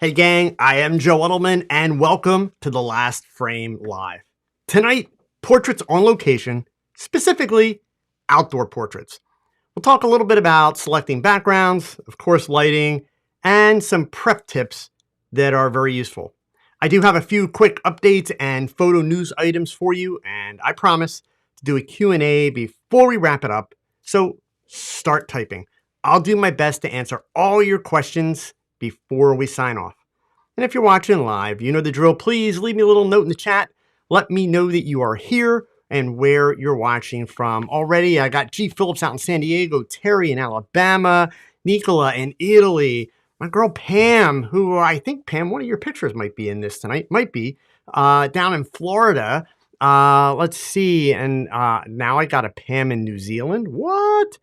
Hey gang, I am Joe Edelman and welcome to The Last Frame Live. Tonight, portraits on location, specifically outdoor portraits. We'll talk a little bit about selecting backgrounds, of course lighting, and some prep tips that are very useful. I do have a few quick updates and photo news items for you, and I promise to do a Q&A before we wrap it up, so start typing. I'll do my best to answer all your questions before we sign off. And if you're watching live, you know the drill. Please leave me a little note in the chat. Let me know that you are here and where you're watching from. Already, I got G. Phillips out in San Diego, Terry in Alabama, Nicola in Italy, my girl Pam, who I think, Pam, one of your pictures might be in this tonight, might be, down in Florida. Let's see, and now I got a Pam in New Zealand. What?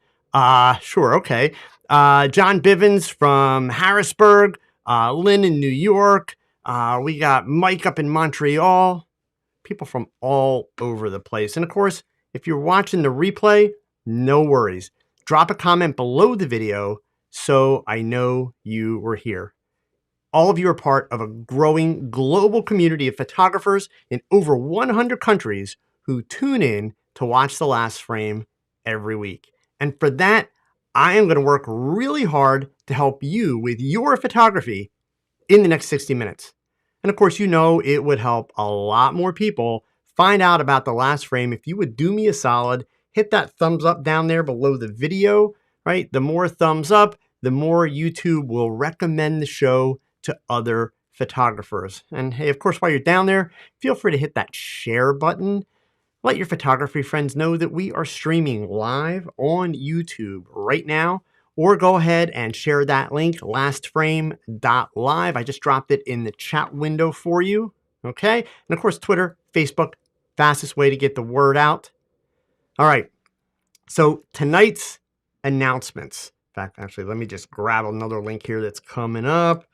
Sure, okay. John Bivens from Harrisburg, Lynn in New York. We got Mike up in Montreal. People from all over the place. And of course, if you're watching the replay, no worries. Drop a comment below the video so I know you were here. All of you are part of a growing global community of photographers in over 100 countries who tune in to watch The Last Frame every week. And for that, I am going to work really hard to help you with your photography in the next 60 minutes. And of course, you know it would help a lot more people find out about The Last Frame if you would do me a solid, hit that thumbs up down there below the video, right? The more thumbs up, the more YouTube will recommend the show to other photographers. And hey, of course, while you're down there, feel free to hit that share button. Let your photography friends know that we are streaming live on YouTube right now, or go ahead and share that link, lastframe.live. I just dropped it in the chat window for you, okay? And of course, Twitter, Facebook, fastest way to get the word out. All right, so tonight's announcements. In fact, actually, let me just grab another link here that's coming up.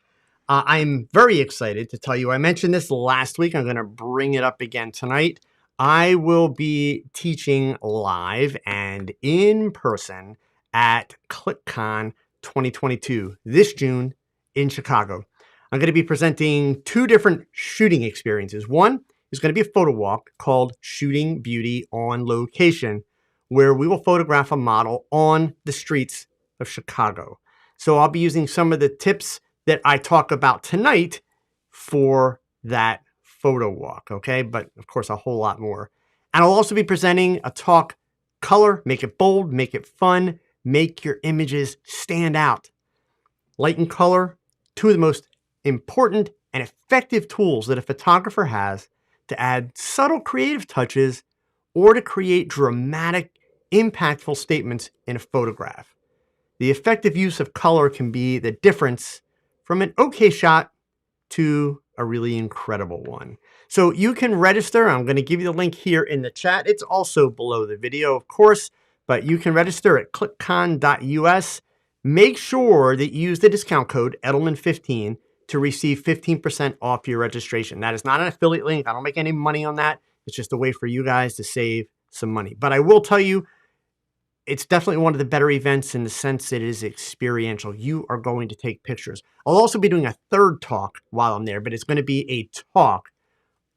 I'm very excited to tell you, I mentioned this last week. I'm going to bring it up again tonight. I will be teaching live and in person at ClickCon 2022 this June in Chicago. I'm going to be presenting two different shooting experiences. One is going to be a photo walk called Shooting Beauty on Location, where we will photograph a model on the streets of Chicago. So I'll be using some of the tips that I talk about tonight for that photo walk, okay? But of course, a whole lot more. And I'll also be presenting a talk, color, make it bold, make it fun, make your images stand out. Light and color, two of the most important and effective tools that a photographer has to add subtle creative touches or to create dramatic, impactful statements in a photograph. The effective use of color can be the difference from an okay shot to a really incredible one. So you can register. I'm going to give you the link here in the chat. It's also below the video, of course, but you can register at clickcon.us. Make sure that you use the discount code Edelman15 to receive 15% off your registration. That is not an affiliate link. I don't make any money on that. It's just a way for you guys to save some money. But I will tell you, it's definitely one of the better events in the sense that it is experiential. You are going to take pictures. I'll also be doing a third talk while I'm there, but it's going to be a talk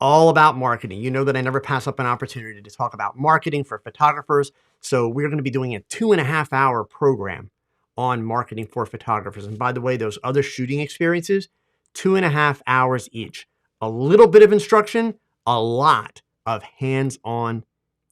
all about marketing. You know that I never pass up an opportunity to talk about marketing for photographers. So we're going to be doing a 2.5-hour program on marketing for photographers. And by the way, those other shooting experiences, 2.5 hours each. A little bit of instruction, a lot of hands-on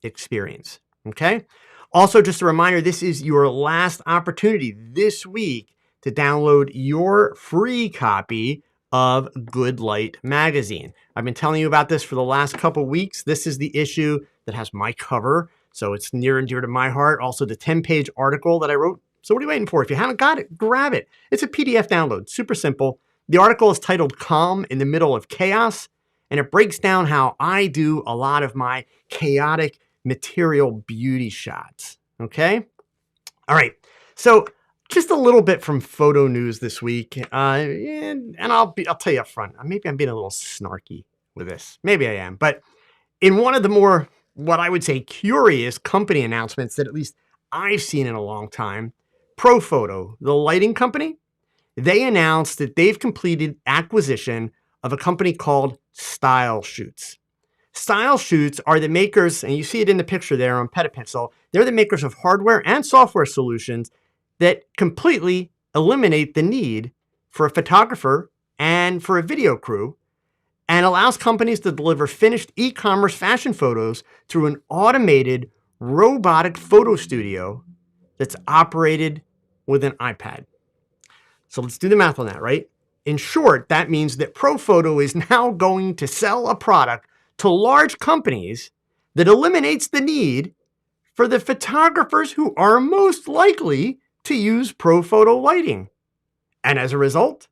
experience, okay? Also, just a reminder, this is your last opportunity this week to download your free copy of Good Light magazine. I've been telling you about this for the last couple weeks. This is the issue that has my cover, so it's near and dear to my heart. Also, the 10-page article that I wrote. So what are you waiting for? If you haven't got it, grab it. It's a PDF download, super simple. The article is titled Calm in the Middle of Chaos, and it breaks down how I do a lot of my chaotic material beauty shots, okay? All right, so just a little bit from photo news this week, and I'll tell you up front, maybe I'm being a little snarky with this. Maybe I am, but in one of the more, what I would say, curious company announcements that at least I've seen in a long time, Profoto, the lighting company, they announced that they've completed acquisition of a company called Style Shoots. Style Shoots are the makers, and you see it in the picture there on Petapixel, they're the makers of hardware and software solutions that completely eliminate the need for a photographer and for a video crew, and allows companies to deliver finished e-commerce fashion photos through an automated robotic photo studio that's operated with an iPad. So let's do the math on that, right? In short, that means that Profoto is now going to sell a product to large companies that eliminates the need for the photographers who are most likely to use Profoto lighting. And as a result,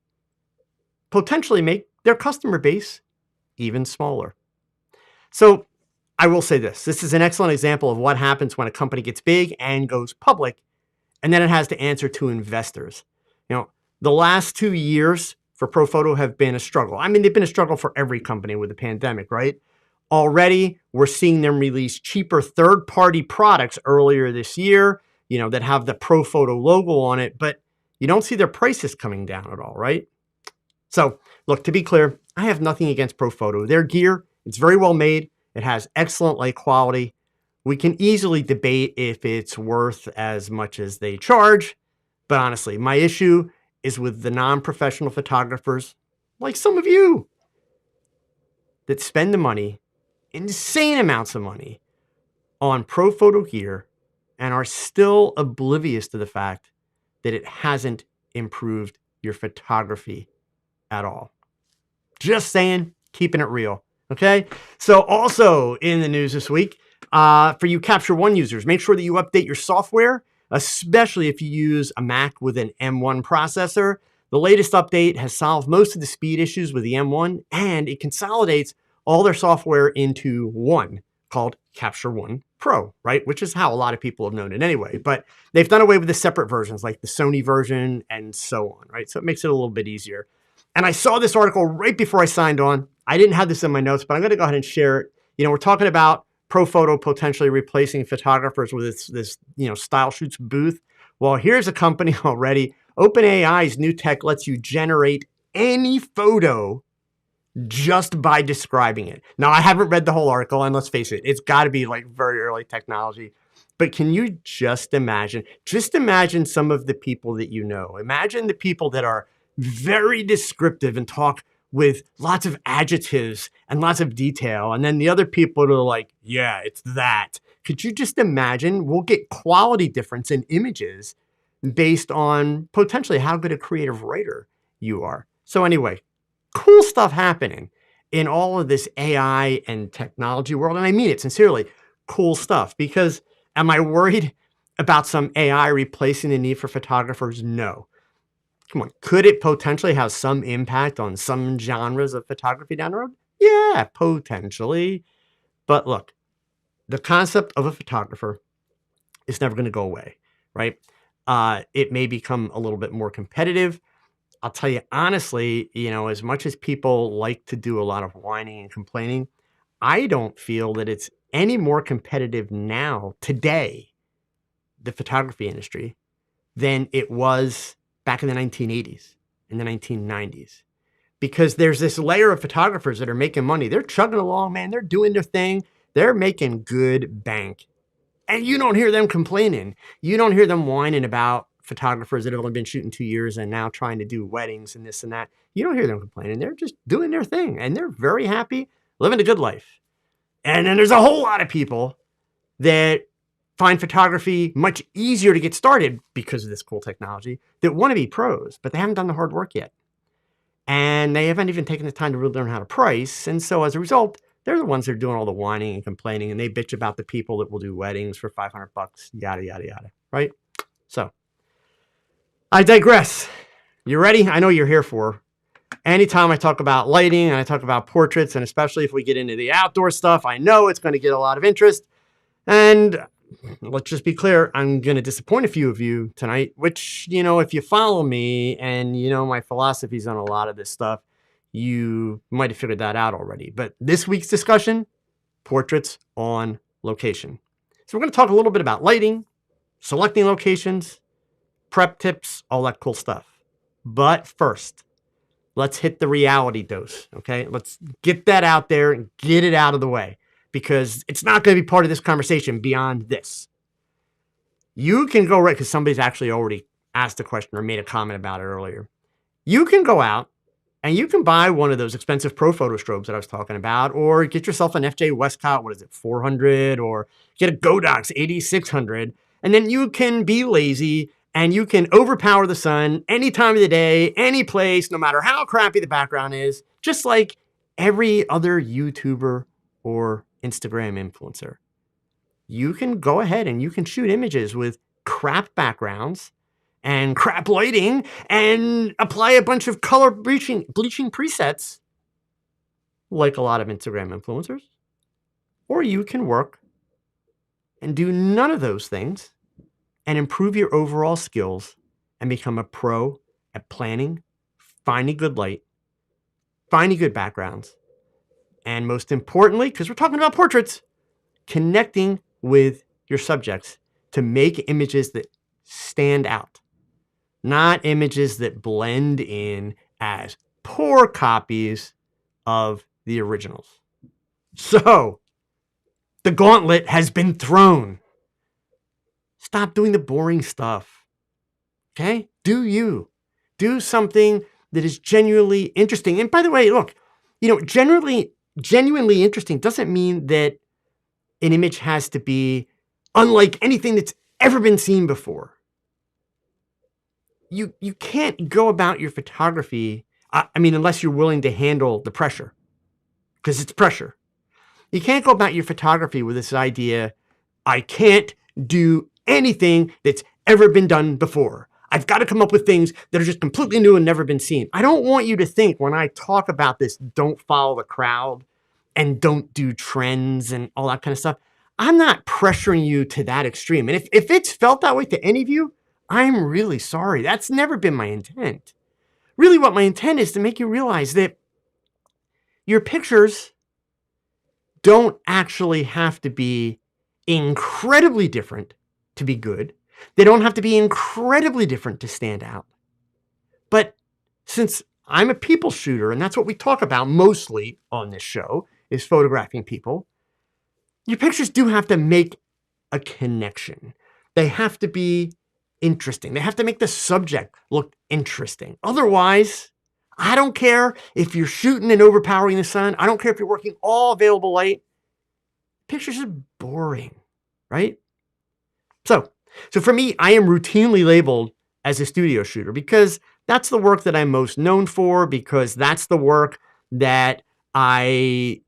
potentially make their customer base even smaller. So I will say this. This is an excellent example of what happens when a company gets big and goes public, and then it has to answer to investors. The last 2 years for Profoto have been a struggle. I mean, they've been a struggle for every company with the pandemic, right? Already, we're seeing them release cheaper third-party products earlier this year, that have the Profoto logo on it, but you don't see their prices coming down at all, right? So, look, to be clear, I have nothing against Profoto. Their gear, it's very well made. It has excellent light quality. We can easily debate if it's worth as much as they charge, but honestly, my issue is with the non-professional photographers, like some of you, that spend the money, insane amounts of money, on Profoto gear and are still oblivious to the fact that it hasn't improved your photography at all. Just saying, keeping it real, okay? So also in the news this week, for you Capture One users, make sure that you update your software, especially if you use a Mac with an M1 processor. The latest update has solved most of the speed issues with the M1, and it consolidates all their software into one called Capture One Pro, right? Which is how a lot of people have known it anyway. But they've done away with the separate versions like the Sony version and so on, right? So it makes it a little bit easier. And I saw this article right before I signed on. I didn't have this in my notes, but I'm going to go ahead and share it. We're talking about Profoto potentially replacing photographers with this Style Shoots booth. Well, here's a company already. OpenAI's new tech lets you generate any photo just by describing it. Now, I haven't read the whole article, and let's face it, it's got to be like very early technology. But can you just imagine some of the people that you know. Imagine the people that are very descriptive and talk with lots of adjectives and lots of detail. And then the other people are like, yeah, it's that. Could you just imagine? We'll get quality difference in images based on potentially how good a creative writer you are. So anyway, cool stuff happening in all of this AI and technology world. And I mean it sincerely, cool stuff. Because am I worried about some AI replacing the need for photographers? No. Come on, could it potentially have some impact on some genres of photography down the road? Yeah, potentially. But look, the concept of a photographer is never going to go away, right? It may become a little bit more competitive. I'll tell you honestly, as much as people like to do a lot of whining and complaining, I don't feel that it's any more competitive now, today, the photography industry, than it was back in the 1980s, in the 1990s. Because there's this layer of photographers that are making money. They're chugging along, man. They're doing their thing. They're making good bank. And you don't hear them complaining. You don't hear them whining about photographers that have only been shooting 2 years and now trying to do weddings and this and that. You don't hear them complaining. They're just doing their thing. And they're very happy, living a good life. And then there's a whole lot of people that find photography much easier to get started because of this cool technology, that want to be pros, but they haven't done the hard work yet. And they haven't even taken the time to really learn how to price. And so as a result, they're the ones that are doing all the whining and complaining, and they bitch about the people that will do weddings for $500, yada, yada, yada, right? So I digress. You ready? I know you're here for. Anytime I talk about lighting and I talk about portraits, and especially if we get into the outdoor stuff, I know it's going to get a lot of interest. And let's just be clear, I'm going to disappoint a few of you tonight, which, if you follow me and my philosophies on a lot of this stuff, you might have figured that out already. But this week's discussion, portraits on location. So we're going to talk a little bit about lighting, selecting locations, prep tips, all that cool stuff. But first, let's hit the reality dose, okay? Let's get that out there and get it out of the way because it's not going to be part of this conversation beyond this. You can go right, because somebody's actually already asked a question or made a comment about it earlier. You can go out and you can buy one of those expensive pro photo strobes that I was talking about, or get yourself an FJ Westcott, 400, or get a Godox 8600, and then you can be lazy and you can overpower the sun any time of the day, any place, no matter how crappy the background is, just like every other YouTuber or Instagram influencer. You can go ahead and you can shoot images with crap backgrounds and crap lighting and apply a bunch of color bleaching presets like a lot of Instagram influencers. Or you can work and do none of those things and improve your overall skills and become a pro at planning, finding good light, finding good backgrounds, and most importantly, because we're talking about portraits, connecting with your subjects to make images that stand out, not images that blend in as poor copies of the originals. So, the gauntlet has been thrown. Stop doing the boring stuff. Okay? Do you. Do something that is genuinely interesting. And by the way, look, genuinely interesting doesn't mean that an image has to be unlike anything that's ever been seen before. You can't go about your photography, unless you're willing to handle the pressure, because it's pressure. You can't go about your photography with this idea, I can't do anything that's ever been done before. I've got to come up with things that are just completely new and never been seen. I don't want you to think when I talk about this, don't follow the crowd and don't do trends and all that kind of stuff. I'm not pressuring you to that extreme. And if it's felt that way to any of you, I'm really sorry. That's never been my intent. Really, what my intent is to make you realize that your pictures don't actually have to be incredibly different to be good. They don't have to be incredibly different to stand out. But since I'm a people shooter, and that's what we talk about mostly on this show, is photographing people, your pictures do have to make a connection. They have to be interesting. They have to make the subject look interesting. Otherwise, I don't care if you're shooting and overpowering the sun. I don't care if you're working all available light. Pictures are boring, right? So for me, I am routinely labeled as a studio shooter because that's the work that I'm most known for, because that's the work that I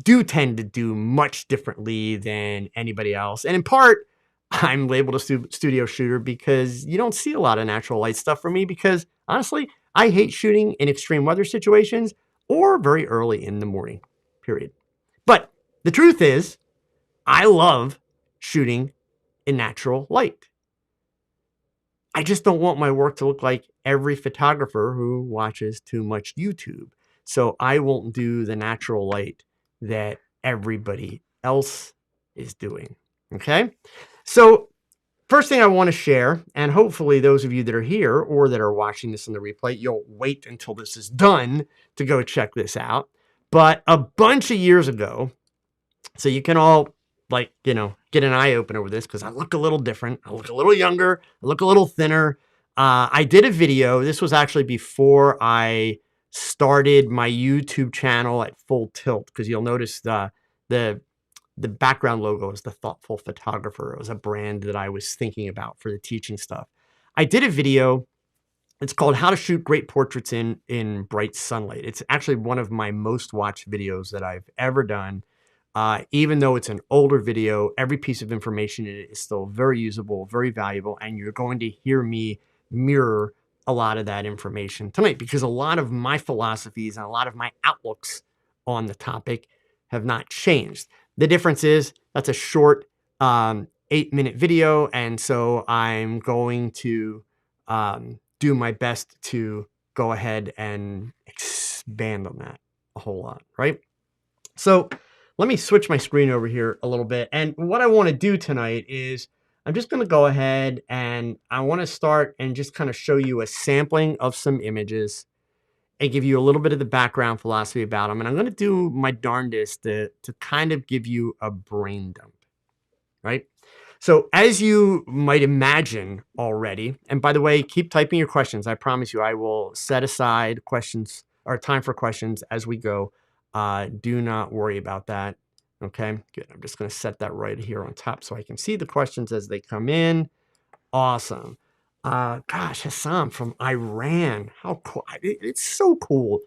do tend to do much differently than anybody else. And in part, I'm labeled a studio shooter because you don't see a lot of natural light stuff from me because, honestly, I hate shooting in extreme weather situations or very early in the morning, period. But the truth is, I love shooting in natural light. I just don't want my work to look like every photographer who watches too much YouTube. So I won't do the natural light that everybody else is doing. Okay? So first thing I want to share, and hopefully those of you that are here or that are watching this on the replay, you'll wait until this is done to go check this out. But a bunch of years ago, so you can all get an eye open over this because I look a little different. I look a little younger. I look a little thinner. I did a video. This was actually before I started my YouTube channel at full tilt, because you'll notice the background logo is the Thoughtful Photographer. It was a brand that I was thinking about for the teaching stuff. I did a video. It's called How to Shoot Great Portraits in Bright Sunlight. It's actually one of my most watched videos that I've ever done. Even though it's an older video, every piece of information in it is still very usable, very valuable, and you're going to hear me mirror a lot of that information tonight because a lot of my philosophies and a lot of my outlooks on the topic have not changed. The difference is that's a short 8-minute video, and so I'm going to do my best to go ahead and expand on that a whole lot, right? So let me switch my screen over here a little bit. And what I want to do tonight is I'm just going to go ahead and I want to start and just kind of show you a sampling of some images and give you a little bit of the background philosophy about them. And I'm going to do my darndest to kind of give you a brain dump, right? So as you might imagine already, and by the way, keep typing your questions. I promise you, I will set aside questions or time for questions as we go. Do not worry about that. Okay, good. I'm just going to set that right here on top so I can see the questions as they come in. Awesome. Gosh, Hassan from Iran. How cool. It's so cool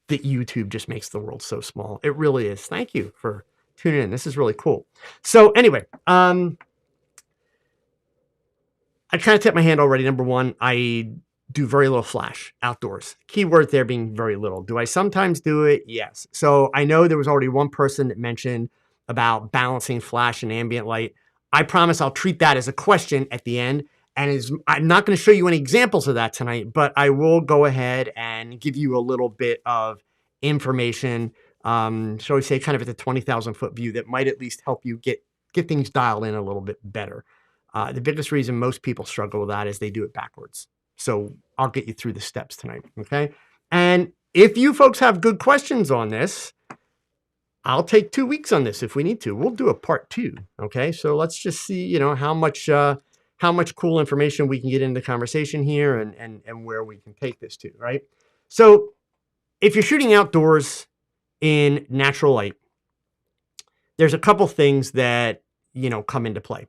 that YouTube just makes the world so small. It really is. Thank you for tuning in. This is really cool. So anyway, I kind of tipped my hand already. Number one, I do very little flash outdoors. Keyword there being very little. Do I sometimes do it? Yes. So I know there was already one person that mentioned about balancing flash and ambient light. I promise I'll treat that as a question at the end. And I'm not going to show you any examples of that tonight, but I will go ahead and give you a little bit of information, shall we say, kind of at the 20,000 foot view that might at least help you get things dialed in a little bit better. The biggest reason most people struggle with that is they do it backwards. So I'll get you through the steps tonight, okay? And if you folks have good questions on this, I'll take 2 weeks on this if we need to. We'll do a part 2, okay? So let's just see, how much cool information we can get into the conversation here and where we can take this to, right? So if you're shooting outdoors in natural light, there's a couple things that, come into play.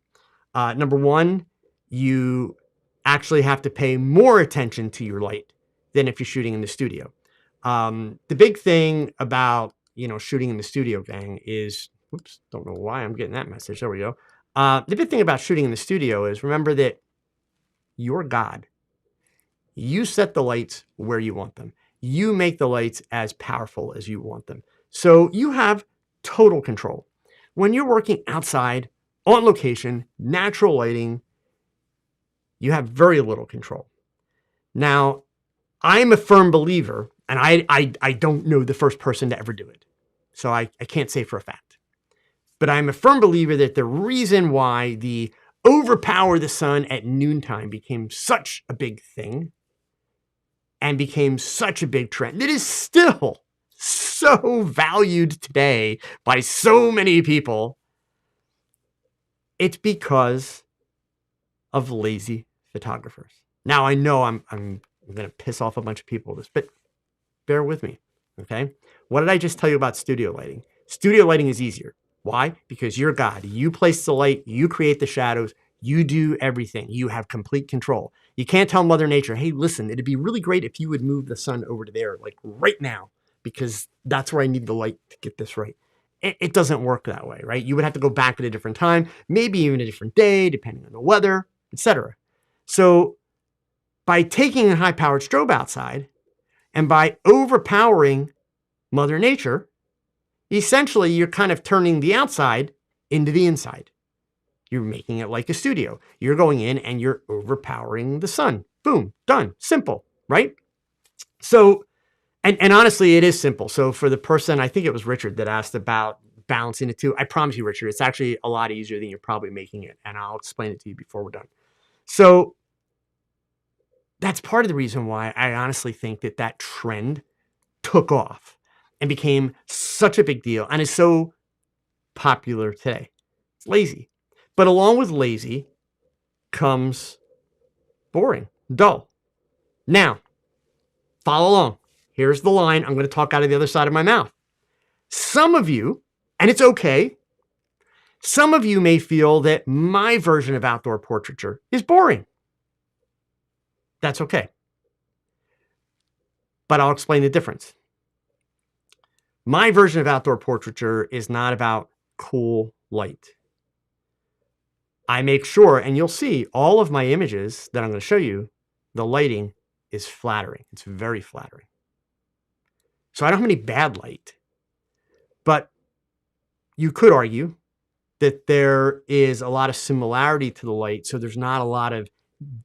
Number one, you actually have to pay more attention to your light than if you're shooting in the studio. The big thing about, shooting in the studio, gang, is, oops, don't know why I'm getting that message. There we go. The big thing about shooting in the studio is remember that you're God. You set the lights where you want them. You make the lights as powerful as you want them. So you have total control. When you're working outside, on location, natural lighting, you have very little control. Now, I'm a firm believer, and I don't know the first person to ever do it, so I can't say for a fact. But I'm a firm believer that the reason why the overpower the sun at noontime became such a big thing and became such a big trend that is still so valued today by so many people, it's because of lazy photographers. Now, I know I'm going to piss off a bunch of people with this, but bear with me, okay? What did I just tell you about studio lighting? Studio lighting is easier. Why? Because you're God. You place the light, you create the shadows, you do everything. You have complete control. You can't tell Mother Nature, hey, listen, it'd be really great if you would move the sun over to there, like right now, because that's where I need the light to get this right. It doesn't work that way, right? You would have to go back at a different time, maybe even a different day, depending on the weather, etc. So by taking a high-powered strobe outside and by overpowering Mother Nature, essentially you're kind of turning the outside into the inside. You're making it like a studio. You're going in and you're overpowering the sun. Boom, done, simple, right? So, and honestly, it is simple. So for the person, I think it was Richard that asked about balancing the two. I promise you, Richard, it's actually a lot easier than you're probably making it. And I'll explain it to you before we're done. So that's part of the reason why I honestly think that that trend took off and became such a big deal and is so popular today. It's lazy. But along with lazy comes boring, dull. Now, follow along. Here's the line. I'm going to talk out of the other side of my mouth. Some of you, and it's okay, some of you may feel that my version of outdoor portraiture is boring. That's okay. But I'll explain the difference. My version of outdoor portraiture is not about cool light. I make sure, and you'll see all of my images that I'm going to show you, the lighting is flattering. It's very flattering. So I don't have any bad light, but you could argue that there is a lot of similarity to the light, so there's not a lot of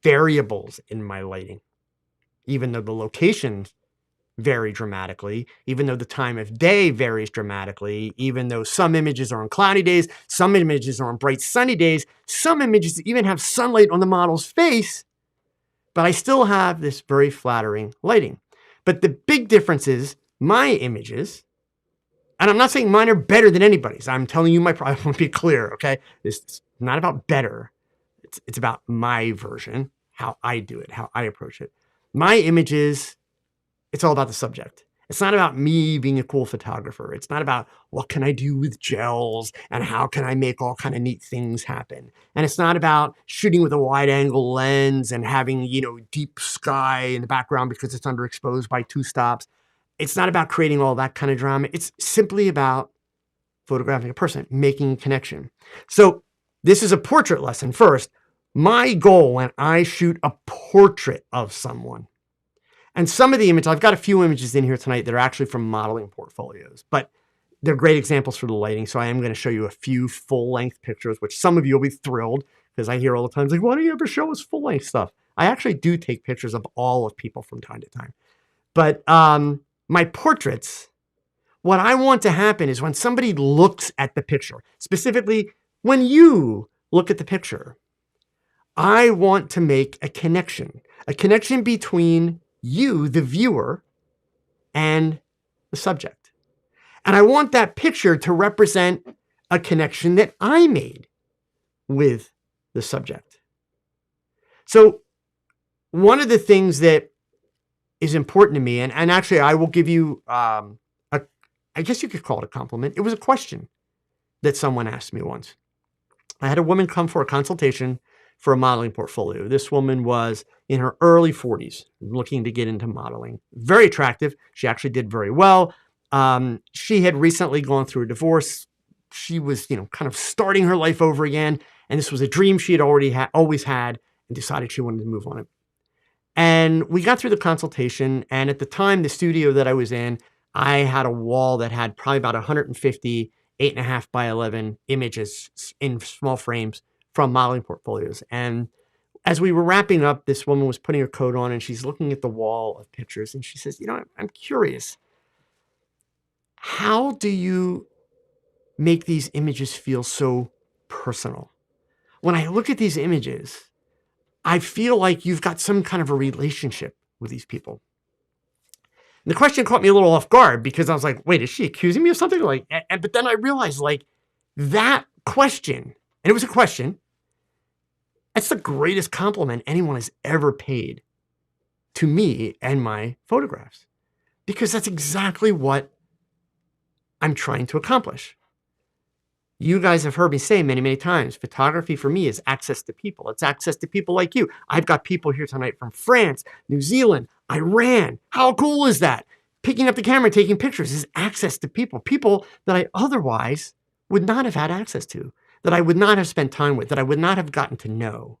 variables in my lighting, even though the locations vary dramatically, even though the time of day varies dramatically, even though some images are on cloudy days, some images are on bright sunny days, some images even have sunlight on the model's face, but I still have this very flattering lighting. But the big difference is my images, and I'm not saying mine are better than anybody's. I'm telling you I want to be clear, okay? This is not about better. It's about my version, how I do it, how I approach it. My images, it's all about the subject. It's not about me being a cool photographer. It's not about what can I do with gels and how can I make all kind of neat things happen. And it's not about shooting with a wide angle lens and having, deep sky in the background because it's underexposed by 2 stops. It's not about creating all that kind of drama. It's simply about photographing a person, making a connection. So this is a portrait lesson first. My goal when I shoot a portrait of someone, and some of the images, I've got a few images in here tonight that are actually from modeling portfolios, but they're great examples for the lighting. So I am going to show you a few full-length pictures, which some of you will be thrilled because I hear all the time, like, why don't you ever show us full-length stuff? I actually do take pictures of all of people from time to time. But my portraits, what I want to happen is when somebody looks at the picture, specifically when you look at the picture, I want to make a connection between you, the viewer, and the subject. And I want that picture to represent a connection that I made with the subject. So one of the things that is important to me, and actually I will give you, I guess you could call it a compliment. It was a question that someone asked me once. I had a woman come for a consultation for a modeling portfolio. This woman was in her early 40s, looking to get into modeling. Very attractive. She actually did very well. She had recently gone through a divorce. She was, kind of starting her life over again. And this was a dream she had always had, and decided she wanted to move on it. And we got through the consultation. And at the time, the studio that I was in, I had a wall that had probably about 150 8.5 by 11 images in small frames from modeling portfolios. And as we were wrapping up, this woman was putting her coat on and she's looking at the wall of pictures and she says, I'm curious, how do you make these images feel so personal? When I look at these images, I feel like you've got some kind of a relationship with these people. And the question caught me a little off guard because I was like, wait, is she accusing me of something? But then I realized that question, and it was a question, that's the greatest compliment anyone has ever paid to me and my photographs, because that's exactly what I'm trying to accomplish. You guys have heard me say many, many times, photography for me is access to people. It's access to people like you. I've got people here tonight from France, New Zealand, Iran. How cool is that? Picking up the camera, taking pictures is access to people that I otherwise would not have had access to, that I would not have spent time with, that I would not have gotten to know.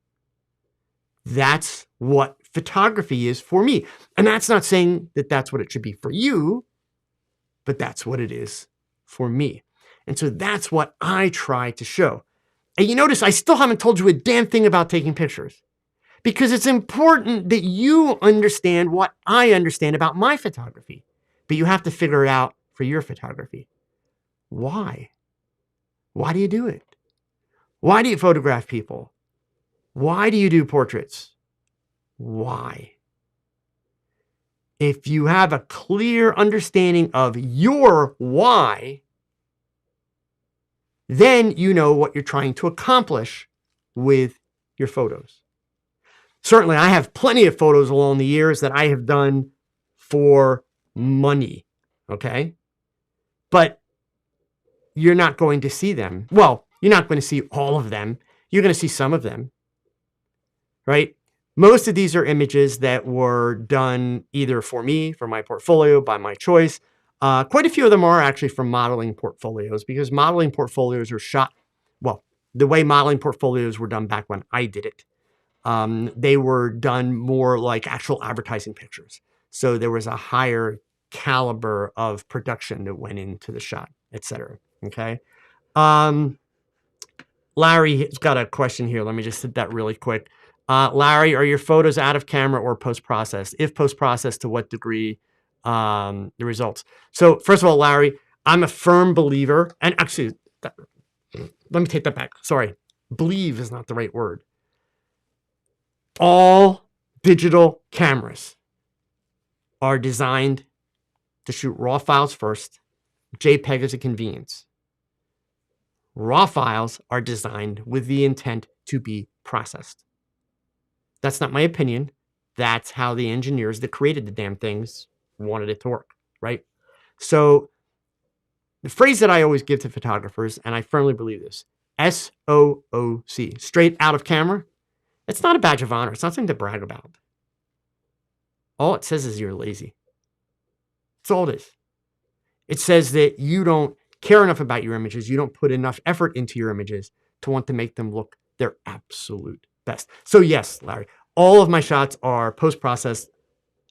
That's what photography is for me. And that's not saying that that's what it should be for you, but that's what it is for me. And so that's what I try to show. And you notice I still haven't told you a damn thing about taking pictures, because it's important that you understand what I understand about my photography, but you have to figure it out for your photography. Why? Why do you do it? Why do you photograph people? Why do you do portraits? Why? If you have a clear understanding of your why, then you know what you're trying to accomplish with your photos. Certainly, I have plenty of photos along the years that I have done for money, okay? But you're not going to see them. Well, you're not going to see all of them. You're going to see some of them, right? Most of these are images that were done either for me, for my portfolio, by my choice. Quite a few of them are actually from modeling portfolios, because modeling portfolios are shot, well, the way modeling portfolios were done back when I did it. They were done more like actual advertising pictures. So there was a higher caliber of production that went into the shot, etc. Okay. Larry's got a question here. Let me just hit that really quick. Larry, are your photos out of camera or post-processed? If post-processed, to what degree? the results. So first of all, Larry, I'm a firm believer, and actually, let me take that back. Sorry, believe is not the right word. All digital cameras are designed to shoot raw files first. JPEG is a convenience. Raw files are designed with the intent to be processed. That's not my opinion. That's how the engineers that created the damn things wanted it to work, right? So the phrase that I always give to photographers, and I firmly believe this, SOOC, straight out of camera, it's not a badge of honor. It's nothing to brag about. All it says is you're lazy. That's all it is. It says that you don't care enough about your images. You don't put enough effort into your images to want to make them look their absolute best. So yes, Larry, all of my shots are post-processed.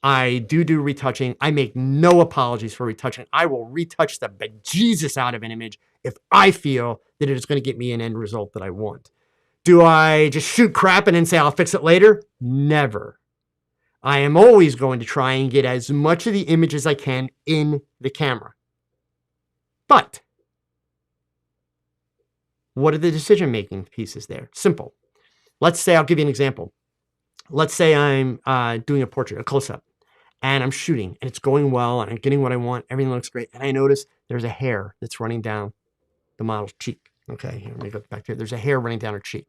I do retouching. I make no apologies for retouching. I will retouch the bejesus out of an image if I feel that it is going to get me an end result that I want. Do I just shoot crap and then say I'll fix it later? Never. I am always going to try and get as much of the image as I can in the camera. But what are the decision-making pieces there? Simple. Let's say, I'll give you an example. Let's say I'm doing a portrait, a close-up, and I'm shooting, and it's going well, and I'm getting what I want. Everything looks great, and I notice there's a hair that's running down the model's cheek. Okay, here, let me go back here. There's a hair running down her cheek.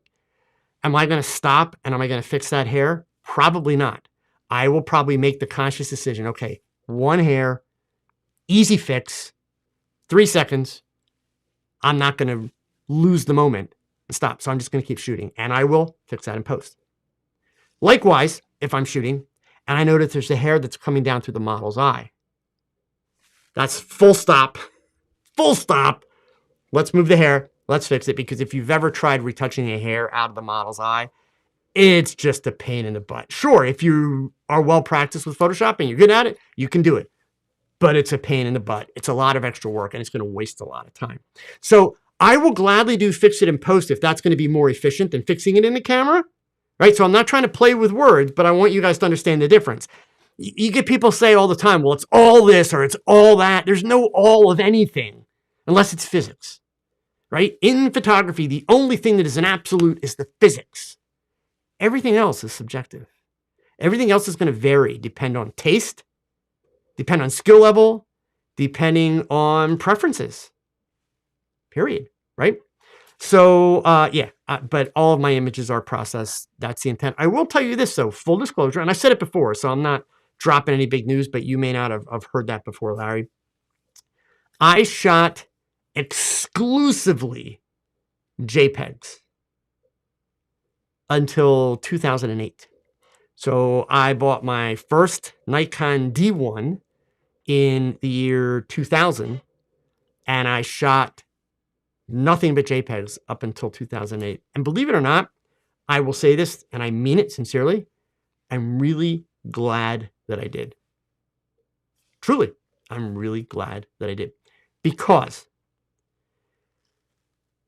Am I going to stop, and am I going to fix that hair? Probably not. I will probably make the conscious decision, okay, one hair, easy fix, 3 seconds. I'm not going to lose the moment and stop. So I'm just going to keep shooting, and I will fix that in post. Likewise, if I'm shooting and I notice there's a hair that's coming down through the model's eye, that's full stop, full stop. Let's move the hair. Let's fix it, because if you've ever tried retouching a hair out of the model's eye, it's just a pain in the butt. Sure, if you are well practiced with Photoshop and you're good at it, you can do it. But it's a pain in the butt. It's a lot of extra work, and it's going to waste a lot of time. So I will gladly do fix it in post if that's going to be more efficient than fixing it in the camera, right? So I'm not trying to play with words, but I want you guys to understand the difference. You get people say all the time, well, it's all this or it's all that. There's no all of anything unless it's physics, right? In photography, the only thing that is an absolute is the physics. Everything else is subjective. Everything else is going to vary, depend on taste, depend on skill level, depending on preferences, period, right? So, but all of my images are processed. That's the intent. I will tell you this, though, full disclosure, and I said it before, so I'm not dropping any big news, but you may not have heard that before, Larry. I shot exclusively JPEGs until 2008. So I bought my first Nikon D1 in the year 2000, and I shot nothing but JPEGs up until 2008. And believe it or not, I will say this, and I mean it sincerely, I'm really glad that I did. Truly, I'm really glad that I did. Because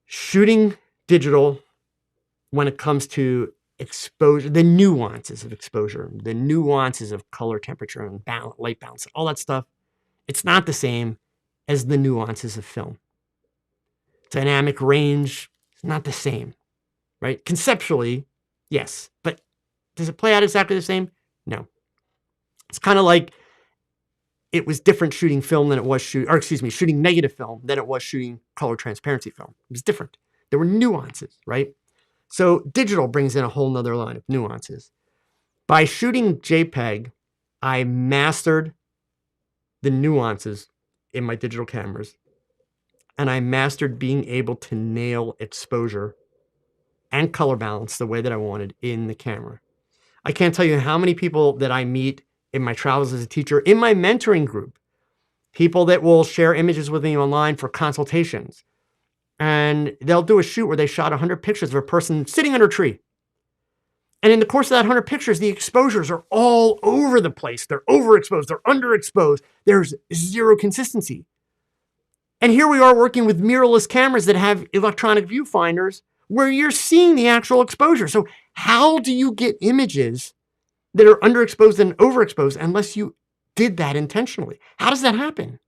shooting digital, when it comes to exposure, the nuances of exposure, the nuances of color, temperature, and light balance, all that stuff, it's not the same as the nuances of film. Dynamic range is not the same, right? Conceptually, yes, but does it play out exactly the same? No. It's kind of like it was different shooting film than it was shooting negative film than it was shooting color transparency film. It was different. There were nuances, right? So digital brings in a whole nother line of nuances. By shooting JPEG, I mastered the nuances in my digital cameras, and I mastered being able to nail exposure and color balance the way that I wanted in the camera. I can't tell you how many people that I meet in my travels as a teacher, in my mentoring group, people that will share images with me online for consultations. And they'll do a shoot where they shot 100 pictures of a person sitting under a tree. And in the course of that 100 pictures, the exposures are all over the place. They're overexposed, they're underexposed. There's zero consistency. And here we are working with mirrorless cameras that have electronic viewfinders where you're seeing the actual exposure. So how do you get images that are underexposed and overexposed unless you did that intentionally. How does that happen?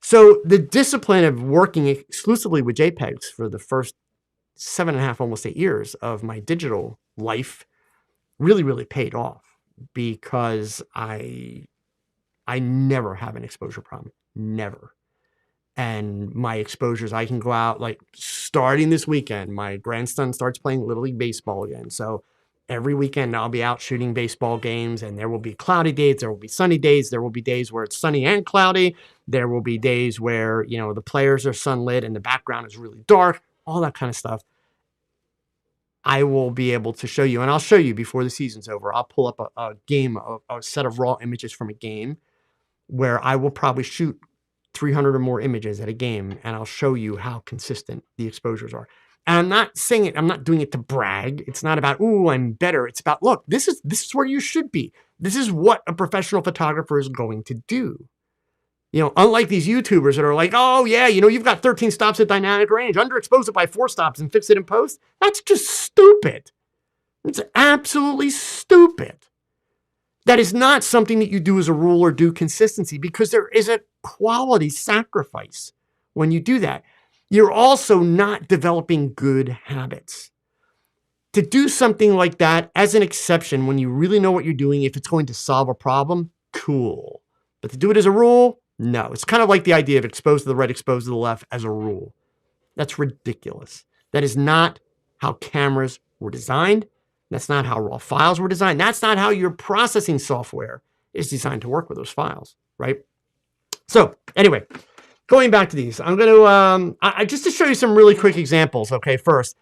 So the discipline of working exclusively with JPEGs for the first 7.5, almost 8 years of my digital life really, really paid off because I never have an exposure problem. Never. And my exposures, I can go out, like starting this weekend, my grandson starts playing Little League Baseball again. So every weekend I'll be out shooting baseball games, and there will be cloudy days, there will be sunny days, there will be days where it's sunny and cloudy. There will be days where, the players are sunlit and the background is really dark, all that kind of stuff. I will be able to show you, and I'll show you before the season's over. I'll pull up a set of raw images from a game where I will probably shoot 300 or more images at a game, and I'll show you how consistent the exposures are. And I'm not saying it, I'm not doing it to brag. It's not about, ooh, I'm better. It's about, look, this is where you should be. This is what a professional photographer is going to do. Unlike these YouTubers that are like, oh yeah, you've got 13 stops at dynamic range, underexpose it by 4 stops and fix it in post. That's just stupid. It's absolutely stupid. That is not something that you do as a rule or do consistency, because there is a quality sacrifice when you do that. You're also not developing good habits. To do something like that as an exception, when you really know what you're doing, if it's going to solve a problem, cool. But to do it as a rule, no. It's kind of like the idea of expose to the right, expose to the left as a rule. That's ridiculous. That is not how cameras were designed. That's not how raw files were designed. That's not how your processing software is designed to work with those files, right? So anyway, going back to these, I'm going to, just to show you some really quick examples, okay, first,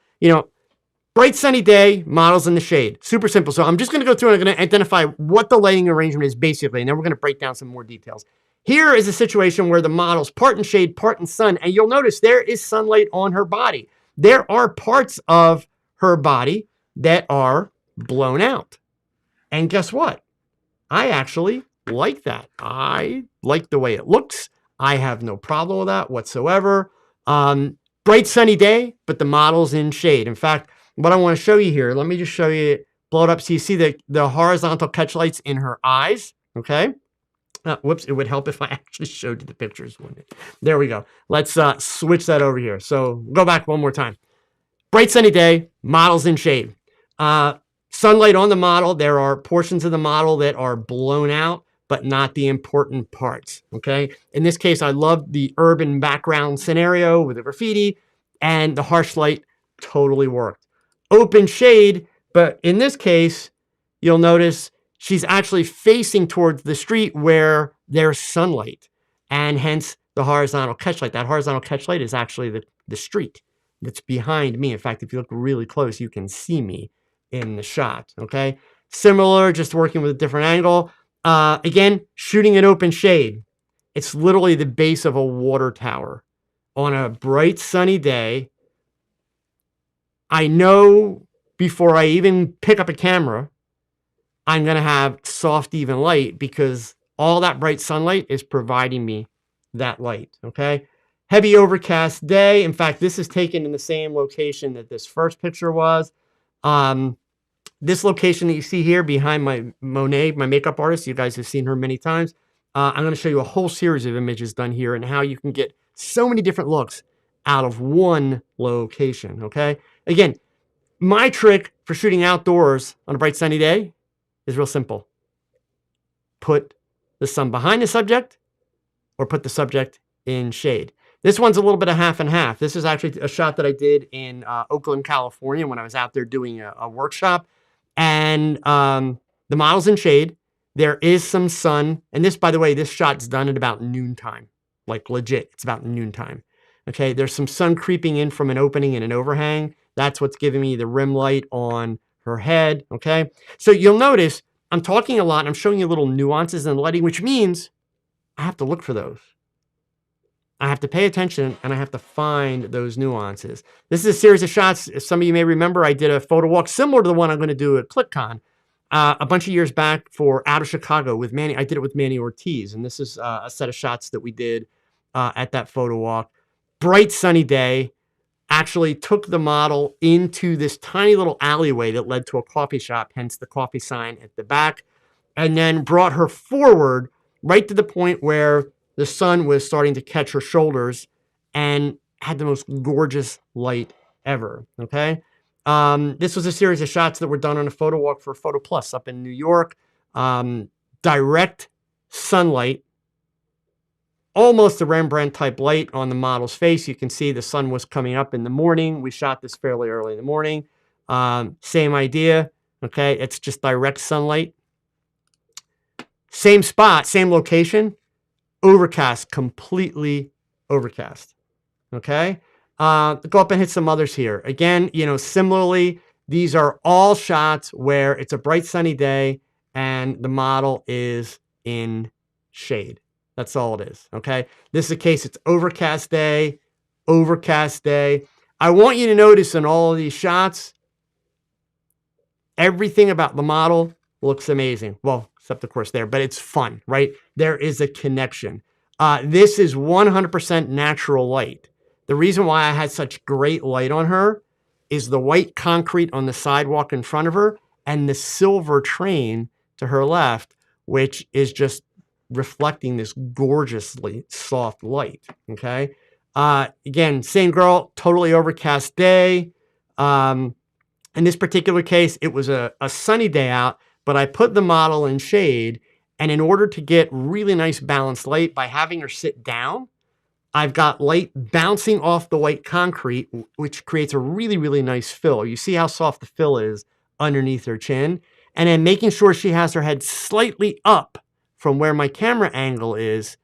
bright sunny day, models in the shade. Super simple. So I'm just going to go through and I'm going to identify what the lighting arrangement is basically, and then we're going to break down some more details. Here is a situation where the model's part in shade, part in sun, and you'll notice there is sunlight on her body. There are parts of her body that are blown out. And guess what? I actually like that. I like the way it looks. I have no problem with that whatsoever. Bright sunny day, but the model's in shade. In fact, what I want to show you here, let me just show you, blow it up so you see the horizontal catch lights in her eyes, okay? Whoops, it would help if I actually showed you the pictures, wouldn't it? There we go. Let's switch that over here. So go back one more time. Bright sunny day, models in shade. Sunlight on the model. There are portions of the model that are blown out, but not the important parts, okay? In this case, I love the urban background scenario with the graffiti, and the harsh light totally worked. Open shade, but in this case, you'll notice she's actually facing towards the street where there's sunlight, and hence the horizontal catch light. That horizontal catch light is actually the street that's behind me. In fact, if you look really close, you can see me in the shot, okay? Similar, just working with a different angle. Again, shooting an open shade. It's literally the base of a water tower. On a bright sunny day, I know before I even pick up a camera, I'm going to have soft, even light, because all that bright sunlight is providing me that light, okay? Heavy overcast day. In fact, this is taken in the same location that this first picture was. This location that you see here behind my Monet, my makeup artist, you guys have seen her many times. I'm going to show you a whole series of images done here and how you can get so many different looks out of one location, okay? Again, my trick for shooting outdoors on a bright sunny day is real simple. Put the sun behind the subject or put the subject in shade. This one's a little bit of half and half. This is actually a shot that I did in Oakland, California when I was out there doing a workshop. And the model's in shade. There is some sun. And this, by the way, this shot's done at about noontime. Like legit, it's about noontime. Okay, there's some sun creeping in from an opening and an overhang. That's what's giving me the rim light on her head, okay? So you'll notice I'm talking a lot. I'm showing you little nuances in the lighting, which means I have to look for those. I have to pay attention, and I have to find those nuances. This is a series of shots. Some of you may remember I did a photo walk similar to the one I'm going to do at ClickCon a bunch of years back for Out of Chicago with Manny. I did it with Manny Ortiz, and this is a set of shots that we did at that photo walk. Bright sunny day. Actually took the model into this tiny little alleyway that led to a coffee shop, hence the coffee sign at the back. and then brought her forward right to the point where the sun was starting to catch her shoulders and had the most gorgeous light ever, okay? This was a series of shots that were done on a photo walk for Photo Plus up in New York. Direct sunlight, almost a Rembrandt type light on the model's face. You can see the sun was coming up in the morning. We shot this fairly early in the morning. Same idea, okay? It's just direct sunlight. Same spot, same location, overcast, completely overcast, okay? Go up and hit some others here. Again, similarly, these are all shots where it's a bright sunny day and the model is in shade. That's all it is, okay? This is a case, it's overcast day, overcast day. I want you to notice in all of these shots, everything about the model looks amazing. Well, except of course there, but it's fun, right? There is a connection. This is 100% natural light. The reason why I had such great light on her is the white concrete on the sidewalk in front of her and the silver train to her left, which is just reflecting this gorgeously soft light, okay? Again, same girl, totally overcast day. In this particular case, it was a sunny day out, but I put the model in shade, and in order to get really nice balanced light, by having her sit down, I've got light bouncing off the white concrete, which creates a really, really nice fill. You see how soft the fill is underneath her chin, and then making sure she has her head slightly up from where my camera angle is,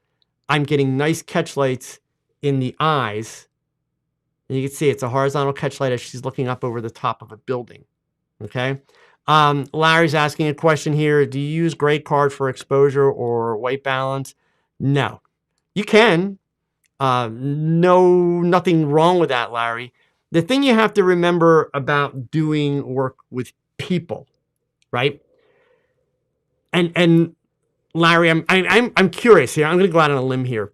I'm getting nice catch lights in the eyes. And you can see it's a horizontal catch light as she's looking up over the top of a building, okay? Larry's asking a question here. Do you use gray card for exposure or white balance? No. You can. Nothing wrong with that, Larry. The thing you have to remember about doing work with people, right? And Larry, I'm curious here. I'm going to go out on a limb here.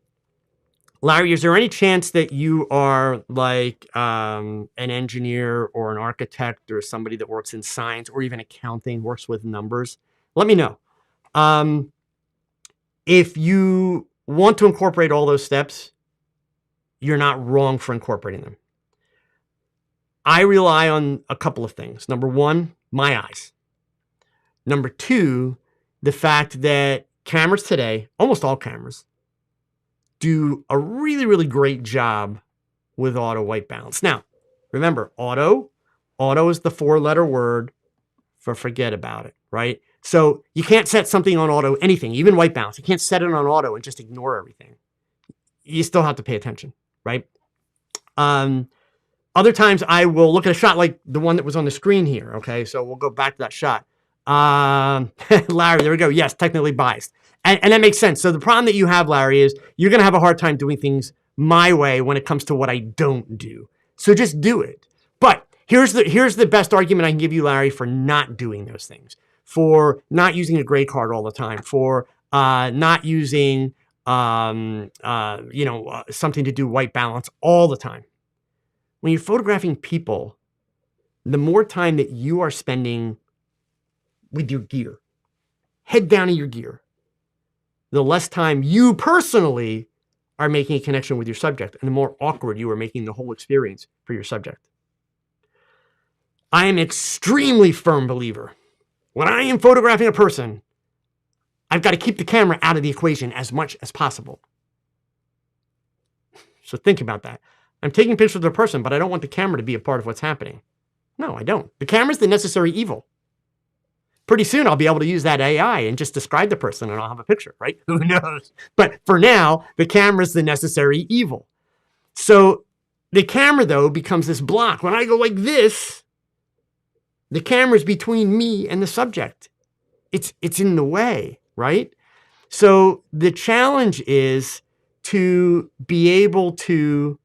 Larry, is there any chance that you are like an engineer or an architect or somebody that works in science or even accounting, works with numbers? Let me know. If you want to incorporate all those steps, you're not wrong for incorporating them. I rely on a couple of things. Number one, my eyes. Number two, the fact that cameras today, almost all cameras, do a really, really great job with auto white balance. Now, remember, auto is the 4-letter word for forget about it, right? So you can't set something on auto, anything, even white balance. You can't set it on auto and just ignore everything. You still have to pay attention, right? Other times I will look at a shot like the one that was on the screen here, okay? So we'll go back to that shot. Larry, there we go. Yes, technically biased. And that makes sense. So the problem that you have, Larry, is you're going to have a hard time doing things my way when it comes to what I don't do. So just do it. But here's the best argument I can give you, Larry, for not doing those things, for not using a gray card all the time, for not using something to do white balance all the time. When you're photographing people, the more time that you are spending with your gear, head down in your gear, the less time you personally are making a connection with your subject, and the more awkward you are making the whole experience for your subject. I am an extremely firm believer. When I am photographing a person, I've got to keep the camera out of the equation as much as possible. So think about that. I'm taking pictures of the person, but I don't want the camera to be a part of what's happening. No, I don't. The camera's the necessary evil. Pretty soon I'll be able to use that AI and just describe the person and I'll have a picture, right? Who knows? But for now, the camera's the necessary evil. So the camera, though, becomes this block. When I go like this, the camera's between me and the subject. It's in the way, right? So the challenge is to be able to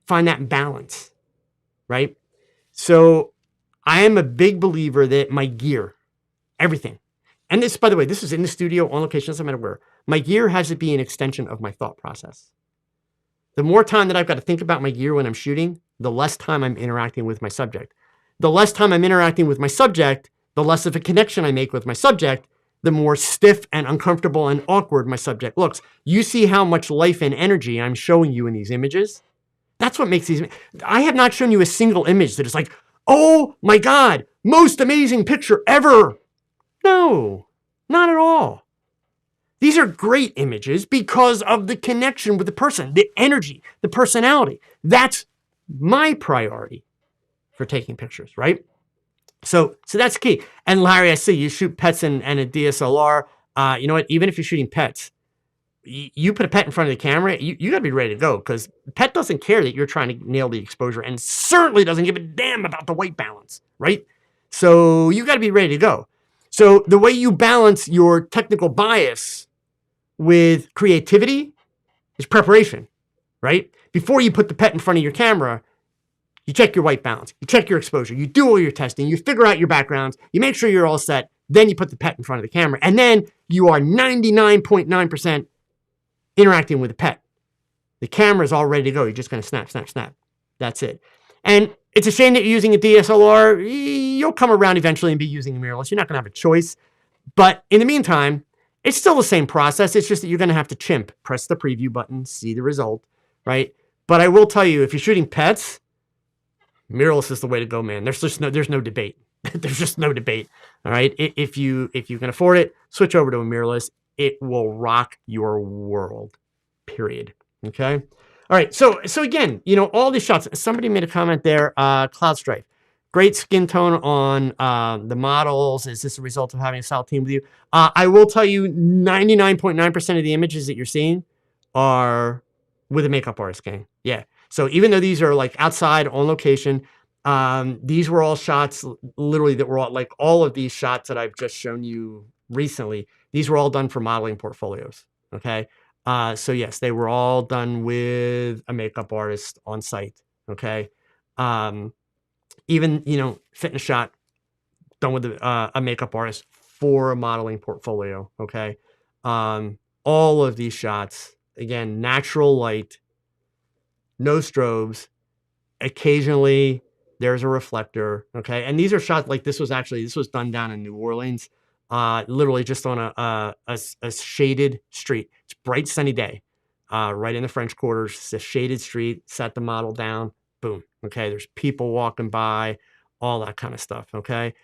find that balance, right? So I am a big believer that my gear, everything, and this, by the way, this is in the studio, on location, doesn't matter where, my gear has to be an extension of my thought process. The more time that I've got to think about my gear when I'm shooting, the less time I'm interacting with my subject. The less time I'm interacting with my subject, the less of a connection I make with my subject, the more stiff and uncomfortable and awkward my subject looks. You see how much life and energy I'm showing you in these images? That's what makes these. I have not shown you a single image that is like, oh my God, most amazing picture ever. No, not at all. These are great images because of the connection with the person, the energy, the personality. That's my priority for taking pictures, right? So that's key. And Larry, I see you shoot pets and a DSLR. You know what? Even if you're shooting pets, you put a pet in front of the camera, you got to be ready to go, because pet doesn't care that you're trying to nail the exposure, and certainly doesn't give a damn about the white balance, right? So you got to be ready to go. So the way you balance your technical bias with creativity is preparation, right? Before you put the pet in front of your camera, you check your white balance, you check your exposure, you do all your testing, you figure out your backgrounds, you make sure you're all set, then you put the pet in front of the camera, and then you are 99.9% interacting with the pet. The camera is all ready to go. You're just going to snap, snap, snap. That's it. And it's a shame that you're using a DSLR. You'll come around eventually and be using a mirrorless. You're not going to have a choice. But in the meantime, it's still the same process. It's just that you're going to have to chimp. Press the preview button, see the result, right? But I will tell you, if you're shooting pets, mirrorless is the way to go, man. There's no debate. There's just no debate. All right. If you can afford it, switch over to a mirrorless. It will rock your world, period. Okay. All right. So again, all these shots, somebody made a comment there, Cloud Strife, great skin tone on the models. Is this a result of having a solid team with you? I will tell you 99.9% of the images that you're seeing are with a makeup artist, gang. Yeah. So even though these are like outside on location, these were all shots literally that were all of these shots that I've just shown you recently. These were all done for modeling portfolios, okay? So yes, they were all done with a makeup artist on site, okay? Even, fitness shot done with a makeup artist for a modeling portfolio, okay? All of these shots, again, natural light, no strobes, occasionally there's a reflector, okay? And these are shots, this was done down in New Orleans. Literally just on a shaded street. It's bright sunny day, right in the French Quarters. It's a shaded street. Set the model down. Boom. Okay. There's people walking by, all that kind of stuff. Okay.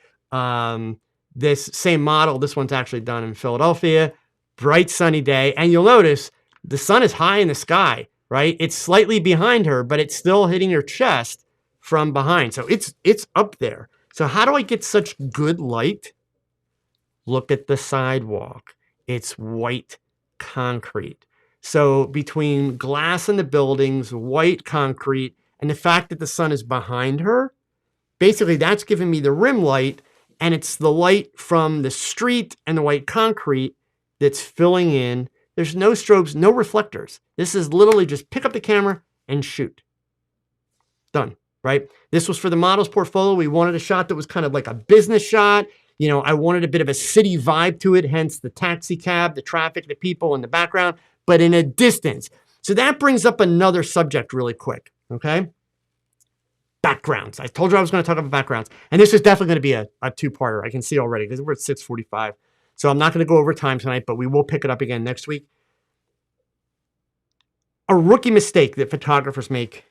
This same model, this one's actually done in Philadelphia. Bright sunny day, and you'll notice the sun is high in the sky. Right. It's slightly behind her, but it's still hitting her chest from behind. So it's up there. So how do I get such good light? Look at the sidewalk. It's white concrete. So between glass in the buildings, white concrete, and the fact that the sun is behind her, basically that's giving me the rim light, and it's the light from the street and the white concrete that's filling in. There's no strobes, no reflectors. This is literally just pick up the camera and shoot. Done, right? This was for the models portfolio. We wanted a shot that was kind of like a business shot. I wanted a bit of a city vibe to it, hence the taxi cab, the traffic, the people in the background, but in a distance. So that brings up another subject really quick, okay? Backgrounds. I told you I was going to talk about backgrounds. And this is definitely going to be a two-parter. I can see already because we're at 6:45. So I'm not going to go over time tonight, but we will pick it up again next week. A rookie mistake that photographers make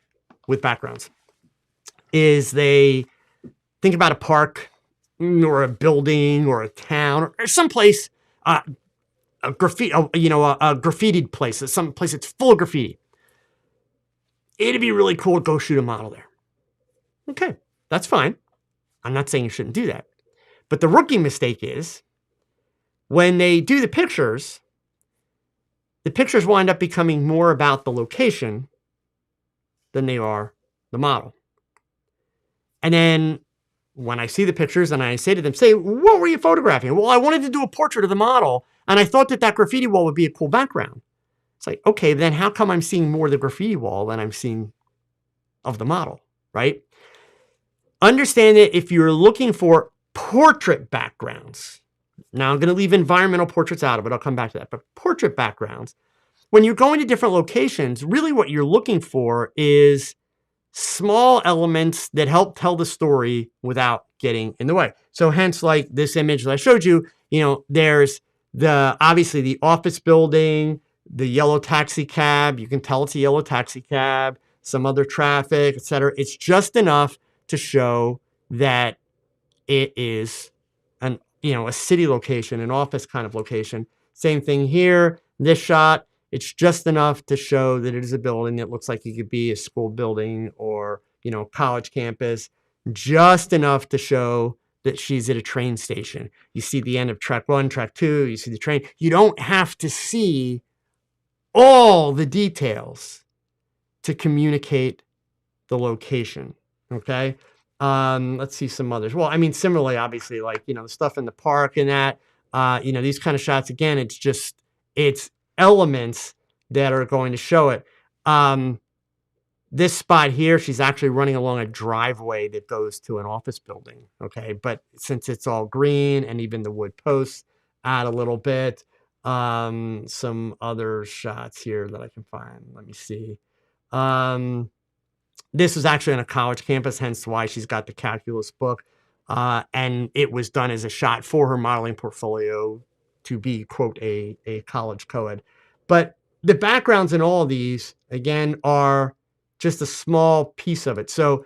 with backgrounds is they think about a park or a building or a town or someplace, a graffitied place, some place that's full of graffiti. It'd be really cool to go shoot a model there. Okay, that's fine. I'm not saying you shouldn't do that. But the rookie mistake is when they do the pictures wind up becoming more about the location than they are the model. And then when I see the pictures and I say to them, what were you photographing? Well, I wanted to do a portrait of the model, and I thought that graffiti wall would be a cool background. It's like, okay, then how come I'm seeing more of the graffiti wall than I'm seeing of the model, right? Understand that if you're looking for portrait backgrounds, now I'm going to leave environmental portraits out of it. I'll come back to that. But portrait backgrounds, when you're going to different locations, really what you're looking for is small elements that help tell the story without getting in the way. So hence, like this image that I showed you, there's obviously the office building, the yellow taxi cab. You can tell it's a yellow taxi cab, some other traffic, etc. It's just enough to show that it is a city location, an office kind of location. Same thing here. This shot, it's just enough to show that it is a building that looks like it could be a school building or, college campus. Just enough to show that she's at a train station. You see the end of track 1, track 2, you see the train. You don't have to see all the details to communicate the location, okay? Let's see some others. Well, I mean, similarly, obviously, like, the stuff in the park and that, these kind of shots, again, it's elements that are going to show it. This spot here, she's actually running along a driveway that goes to an office building, okay? But since it's all green and even the wood posts add a little bit, some other shots here that I can find. Let me see. This is actually on a college campus, hence why she's got the calculus book. And it was done as a shot for her modeling portfolio to be, quote, a college co-ed. But the backgrounds in all of these, again, are just a small piece of it. So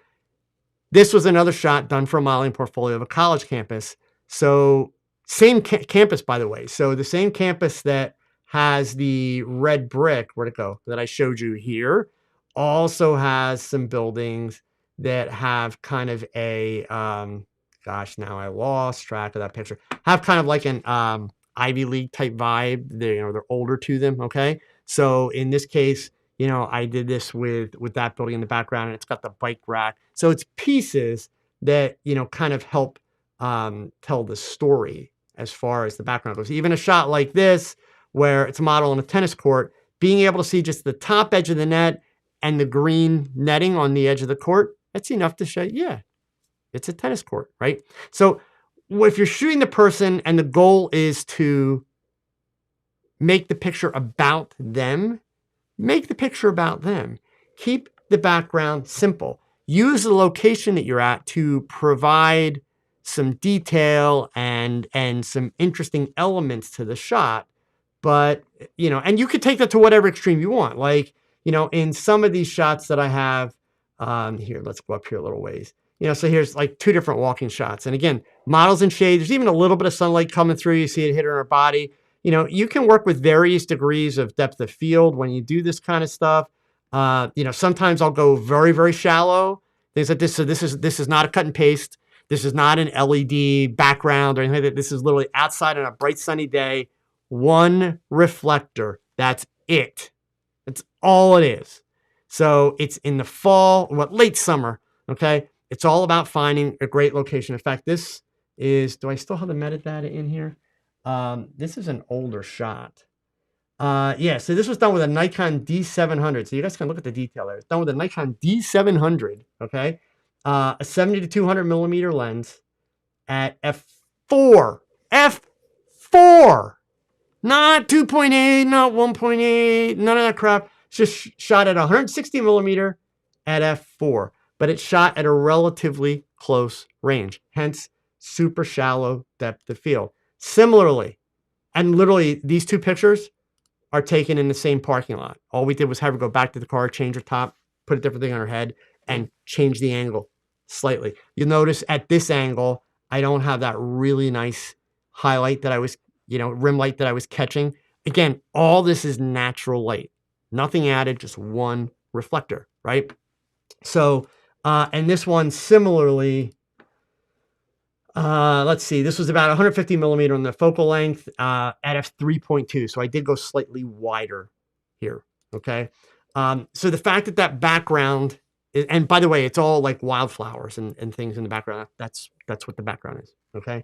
this was another shot done for a modeling portfolio of a college campus. So same campus, by the way. So the same campus that has the red brick, where'd it go, that I showed you here, also has some buildings that have kind of a, gosh, now I lost track of that picture, have kind of like an Ivy League type vibe. They're older to them, okay? So in this case, I did this with that building in the background, and it's got the bike rack. So it's pieces that, kind of help tell the story as far as the background goes. Even a shot like this, where it's a model on a tennis court, being able to see just the top edge of the net and the green netting on the edge of the court, that's enough to show, yeah, it's a tennis court, right? So if you're shooting the person and the goal is to make the picture about them, make the picture about them. Keep the background simple. Use the location that you're at to provide some detail and some interesting elements to the shot. But, and you could take that to whatever extreme you want. Like, in some of these shots that I have, here, let's go up here a little ways. So here's like 2 different walking shots. And again, models in shade. There's even a little bit of sunlight coming through. You see it hit her her body. You can work with various degrees of depth of field when you do this kind of stuff. Sometimes I'll go very, very shallow. Things like this. So this is not a cut and paste. This is not an LED background or anything like that. This is literally outside on a bright sunny day. One reflector. That's it. That's all it is. So it's in the fall, late summer. Okay. It's all about finding a great location. In fact, this is, do I still have the metadata in here? This is an older shot. Yeah, so this was done with a Nikon D700. So you guys can look at the detail there. It's done with a Nikon D700, okay? A 70 to 200 millimeter lens at f4. F4! Not 2.8, not 1.8, none of that crap. It's just shot at 160 millimeter at f4. But it's shot at a relatively close range. Hence, super shallow depth of field. Similarly, and literally these 2 pictures are taken in the same parking lot. All we did was have her go back to the car, change her top, put a different thing on her head, and change the angle slightly. You'll notice at this angle, I don't have that really nice highlight that I was, rim light that I was catching. Again, all this is natural light. Nothing added, just one reflector, right? So, and this one similarly, let's see, this was about 150 millimeter on the focal length at f3.2. So I did go slightly wider here, okay? So the fact that background, and by the way, it's all like wildflowers and things in the background. That's what the background is, okay?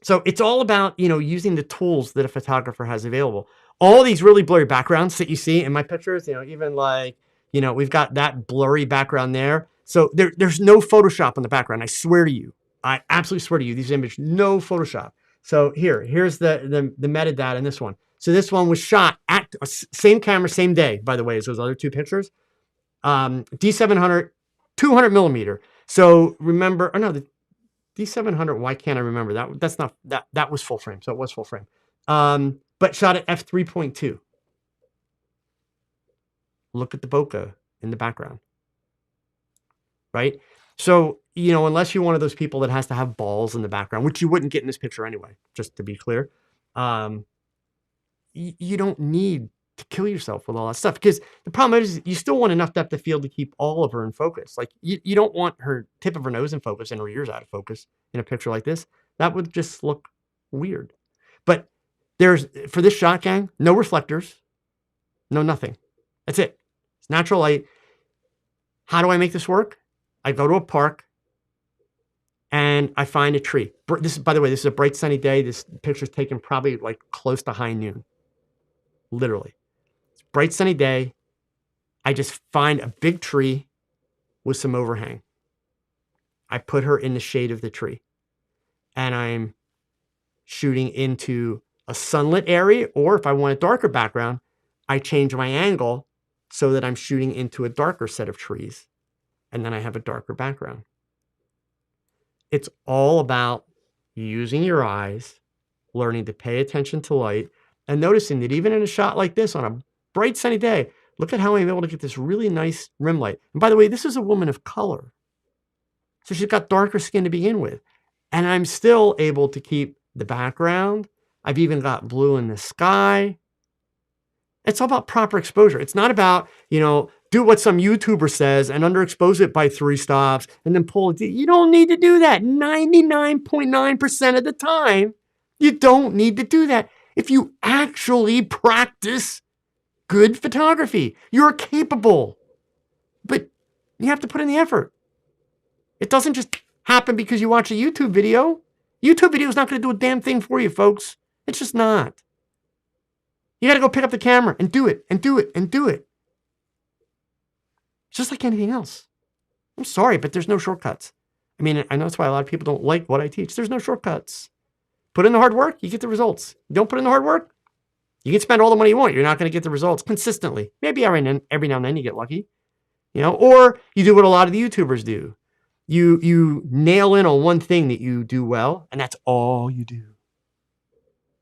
So it's all about, using the tools that a photographer has available. All these really blurry backgrounds that you see in my pictures, even like, we've got that blurry background there. So there's no Photoshop on the background. I swear to you. I absolutely swear to you, these images, no Photoshop. So here's the metadata in this one. So this one was shot at same camera, same day, by the way, as those other 2 pictures. D700, 200 millimeter. So remember, oh no, the D700, why can't I remember that? That's not, that was full frame. So it was full frame. But shot at f3.2. Look at the bokeh in the background, right? So, you know, unless you're one of those people that has to have balls in the background, which you wouldn't get in this picture anyway, just to be clear, you don't need to kill yourself with all that stuff, because the problem is you still want enough depth of field to keep all of her in focus. Like you don't want her tip of her nose in focus and her ears out of focus in a picture like this. That would just look weird. But there's, for this shot, gang, no reflectors, no nothing. That's it. It's natural light. How do I make this work? I go to a park and I find a tree. This is, by the way, this is a bright sunny day. This picture's taken probably like close to high noon. Literally. It's a bright sunny day. I just find a big tree with some overhang. I put her in the shade of the tree. And I'm shooting into a sunlit area, or if I want a darker background, I change my angle so that I'm shooting into a darker set of trees. And then I have a darker background. It's all about using your eyes, learning to pay attention to light, and noticing that even in a shot like this on a bright sunny day, look at how I'm able to get this really nice rim light. And by the way, this is a woman of color. So she's got darker skin to begin with. And I'm still able to keep the background. I've even got blue in the sky. It's all about proper exposure. It's not about, you know, do what some YouTuber says and underexpose it by 3 stops and then pull it. You don't need to do that. 99.9% of the time, you don't need to do that. If you actually practice good photography, you're capable. But you have to put in the effort. It doesn't just happen because you watch a YouTube video. YouTube video is not going to do a damn thing for you, folks. It's just not. You got to go pick up the camera and do it and do it and do it. Just like anything else. I'm sorry, but there's no shortcuts. I mean, I know that's why a lot of people don't like what I teach. There's no shortcuts. Put in the hard work, you get the results. You don't put in the hard work, you can spend all the money you want. You're not going to get the results consistently. Maybe every now and then you get lucky, you know, or you do what a lot of the YouTubers do. You nail in on one thing that you do well, and that's all you do.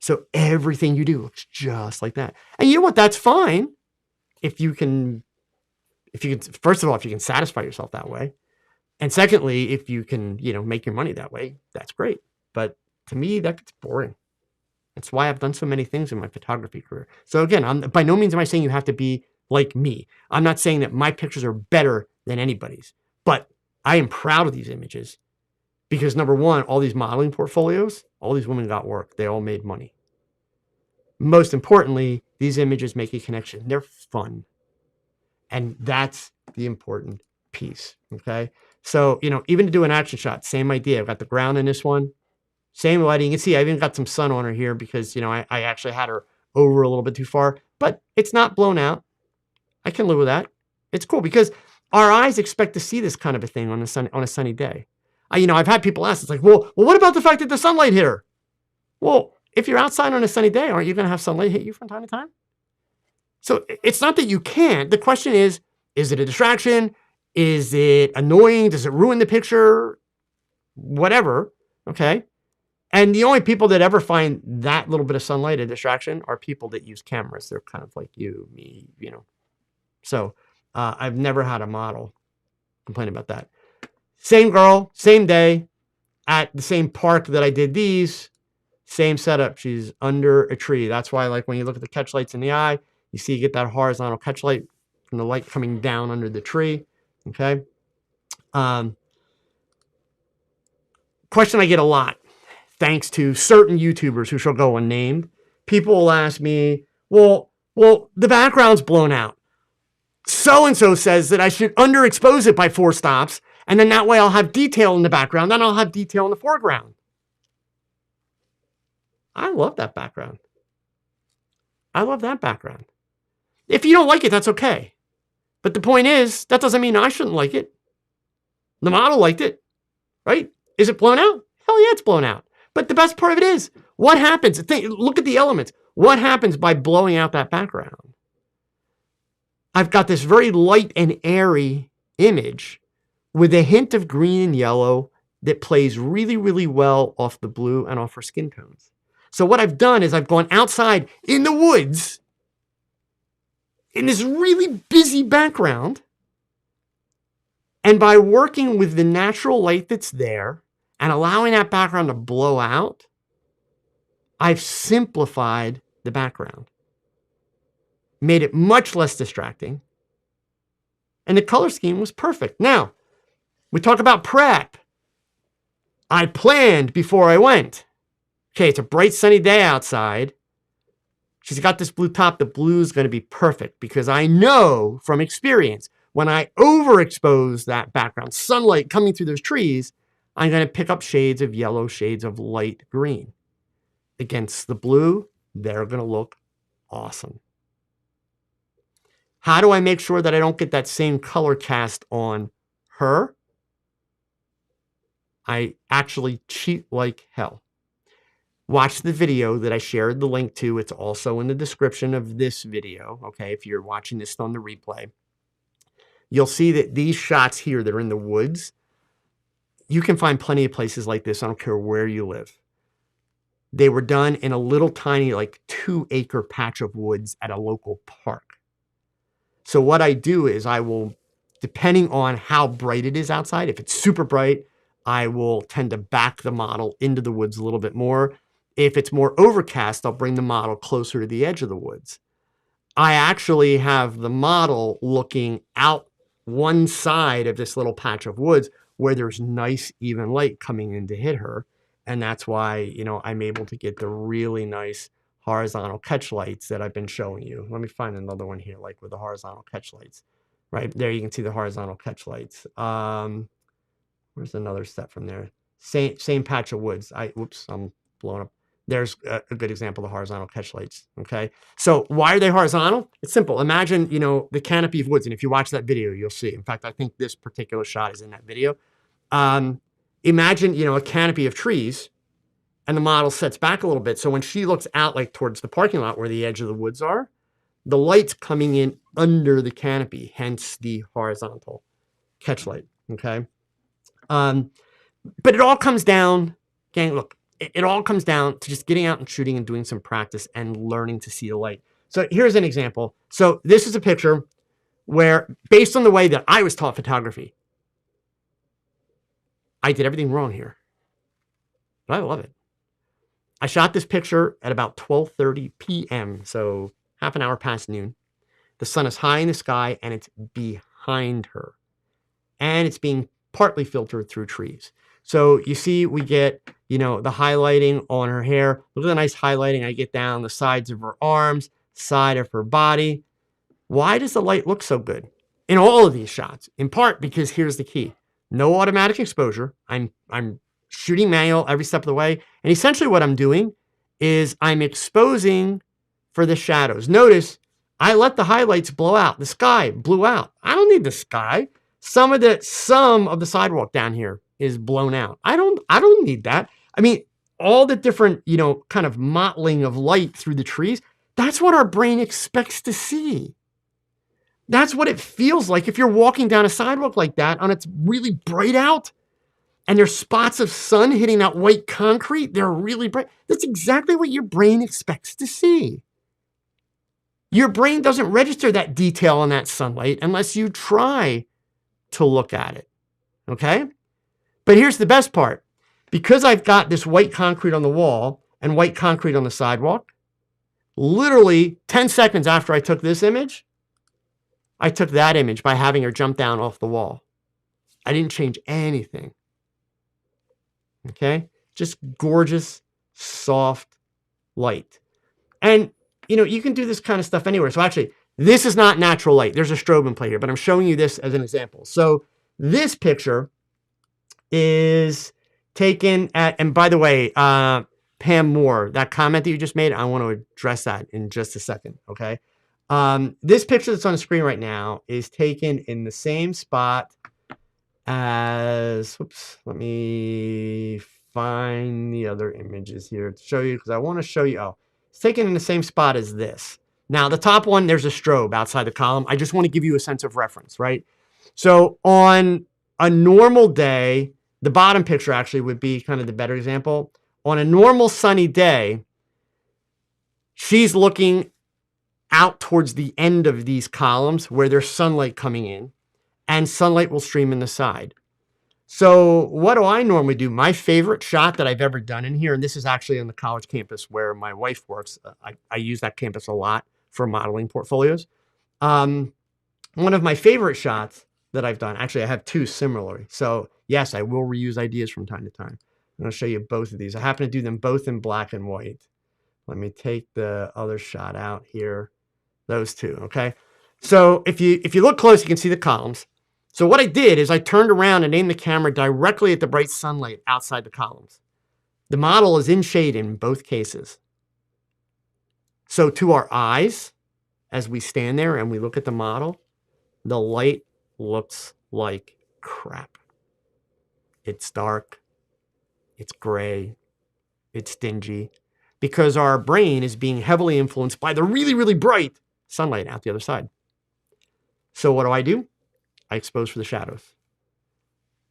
So everything you do looks just like that. And you know what? That's fine if you can, first of all, if you can satisfy yourself that way. And secondly, if you can, you know, make your money that way, that's great. But to me, that gets boring. That's why I've done so many things in my photography career. So again, by no means am I saying you have to be like me. I'm not saying that my pictures are better than anybody's, but I am proud of these images because number one, all these modeling portfolios, all these women got work. They all made money. Most importantly, these images make a connection. They're fun. And that's the important piece, okay? So, you know, even to do an action shot, same idea. I've got the ground in this one, same lighting. You can see I even got some sun on her here because, you know, I actually had her over a little bit too far, but it's not blown out. I can live with that. It's cool because our eyes expect to see this kind of a thing on a sunny day. You know, I've had people ask, it's like, well, what about the fact that the sunlight hit her? Well, if you're outside on a sunny day, aren't you going to have sunlight hit you from time to time? So it's not that you can't. The question is it a distraction? Is it annoying? Does it ruin the picture? Whatever, okay? And the only people that ever find that little bit of sunlight a distraction are people that use cameras. They're kind of like you, me, you know. So I've never had a model complain about that. Same girl, same day, at the same park that I did these, same setup. She's under a tree. That's why, like, when you look at the catch lights in the eye, you see you get that horizontal catch light from the light coming down under the tree, okay? Question I get a lot, thanks to certain YouTubers who shall go unnamed. People will ask me, well, the background's blown out. So-and-so says that I should underexpose it by 4 stops, and then that way I'll have detail in the background, then I'll have detail in the foreground. I love that background. I love that background. If you don't like it, that's okay. But the point is, that doesn't mean I shouldn't like it. The model liked it, right? Is it blown out? Hell yeah, it's blown out. But the best part of it is, what happens? Look at the elements. What happens by blowing out that background? I've got this very light and airy image with a hint of green and yellow that plays really, really well off the blue and off her skin tones. So what I've done is I've gone outside in the woods in this really busy background. And by working with the natural light that's there and allowing that background to blow out, I've simplified the background, made it much less distracting, and the color scheme was perfect. Now, we talk about prep. I planned before I went. Okay, it's a bright sunny day outside. She's got this blue top. The blue is going to be perfect because I know from experience when I overexpose that background, sunlight coming through those trees, I'm going to pick up shades of yellow, shades of light green. Against the blue, they're going to look awesome. How do I make sure that I don't get that same color cast on her? I actually cheat like hell. Watch the video that I shared the link to. It's also in the description of this video, okay, if you're watching this on the replay. You'll see that these shots here that are in the woods, you can find plenty of places like this. I don't care where you live. They were done in a little tiny, like 2-acre patch of woods at a local park. So what I do is I will, depending on how bright it is outside, if it's super bright, I will tend to back the model into the woods a little bit more. If it's more overcast, I'll bring the model closer to the edge of the woods. I actually have the model looking out one side of this little patch of woods where there's nice even light coming in to hit her. And that's why, you know, I'm able to get the really nice horizontal catch lights that I've been showing you. Let me find another one here, like with the horizontal catch lights. Right there, you can see the horizontal catch lights. Where's another set from there? Same patch of woods. Whoops, I'm blowing up. There's a good example of horizontal catch lights, okay? So why are they horizontal? It's simple. Imagine, you know, the canopy of woods, and if you watch that video, you'll see. In fact, I think this particular shot is in that video. Imagine, you know, a canopy of trees, and the model sets back a little bit. So when she looks out like towards the parking lot where the edge of the woods are, the light's coming in under the canopy, hence the horizontal catch light, okay? But it all comes down, gang, look, it all comes down to just getting out and shooting and doing some practice and learning to see the light. So here's an example. So this is a picture where, based on the way that I was taught photography, I did everything wrong here. But I love it. I shot this picture at about 12:30 p.m., so half an hour past noon. The sun is high in the sky, and it's behind her. And it's being partly filtered through trees. So you see we get, you know, the highlighting on her hair. Look at the nice highlighting I get down the sides of her arms, side of her body. Why does the light look so good in all of these shots? In part because here's the key. No automatic exposure. I'm shooting manual every step of the way. And essentially what I'm doing is I'm exposing for the shadows. Notice I let the highlights blow out. The sky blew out. I don't need the sky. Some of the sidewalk down here is blown out. I don't need that. I mean, all the different, you know, kind of mottling of light through the trees, that's what our brain expects to see. That's what it feels like if you're walking down a sidewalk like that and it's really bright out and there's spots of sun hitting that white concrete. They're really bright. That's exactly what your brain expects to see. Your brain doesn't register that detail on that sunlight unless you try to look at it, okay? But here's the best part. Because I've got this white concrete on the wall and white concrete on the sidewalk, literally 10 seconds after I took this image, I took that image by having her jump down off the wall. I didn't change anything, okay? Just gorgeous, soft light. And, you know, you can do this kind of stuff anywhere. So actually, this is not natural light. There's a strobe in play here, but I'm showing you this as an example. So this picture is taken at, and by the way, Pam Moore, that comment that you just made, I want to address that in just a second, okay? This picture that's on the screen right now is taken in the same spot as, whoops, let me find the other images here to show you, because I want to show you, it's taken in the same spot as this. Now, the top one, there's a strobe outside the column. I just want to give you a sense of reference, right? So on a normal day, the bottom picture actually would be kind of the better example. On a normal sunny day, she's looking out towards the end of these columns where there's sunlight coming in, and sunlight will stream in the side. So what do I normally do? My favorite shot that I've ever done in here, and this is actually on the college campus where my wife works. I use that campus a lot for modeling portfolios. One of my favorite shots that I've done, actually I have two similarly. So yes, I will reuse ideas from time to time. I'm going to show you both of these. I happen to do them both in black and white. Let me take the other shot out here. Those two, okay? So if you look close, you can see the columns. So what I did is I turned around and aimed the camera directly at the bright sunlight outside the columns. The model is in shade in both cases. So to our eyes, as we stand there and we look at the model, the light looks like crap. It's dark, it's gray, it's dingy, because our brain is being heavily influenced by the really, really bright sunlight out the other side. So what do? I expose for the shadows.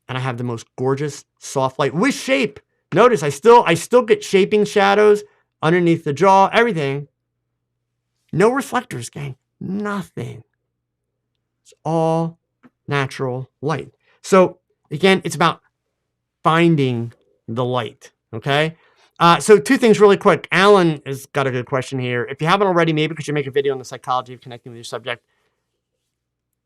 And I have the most gorgeous soft light with shape. Notice I still get shaping shadows underneath the jaw, everything. No reflectors, gang. Nothing. It's all natural light. So again, it's about finding the light, okay? So two things really quick. Alan has got a good question here. If you haven't already, maybe could you make a video on the psychology of connecting with your subject?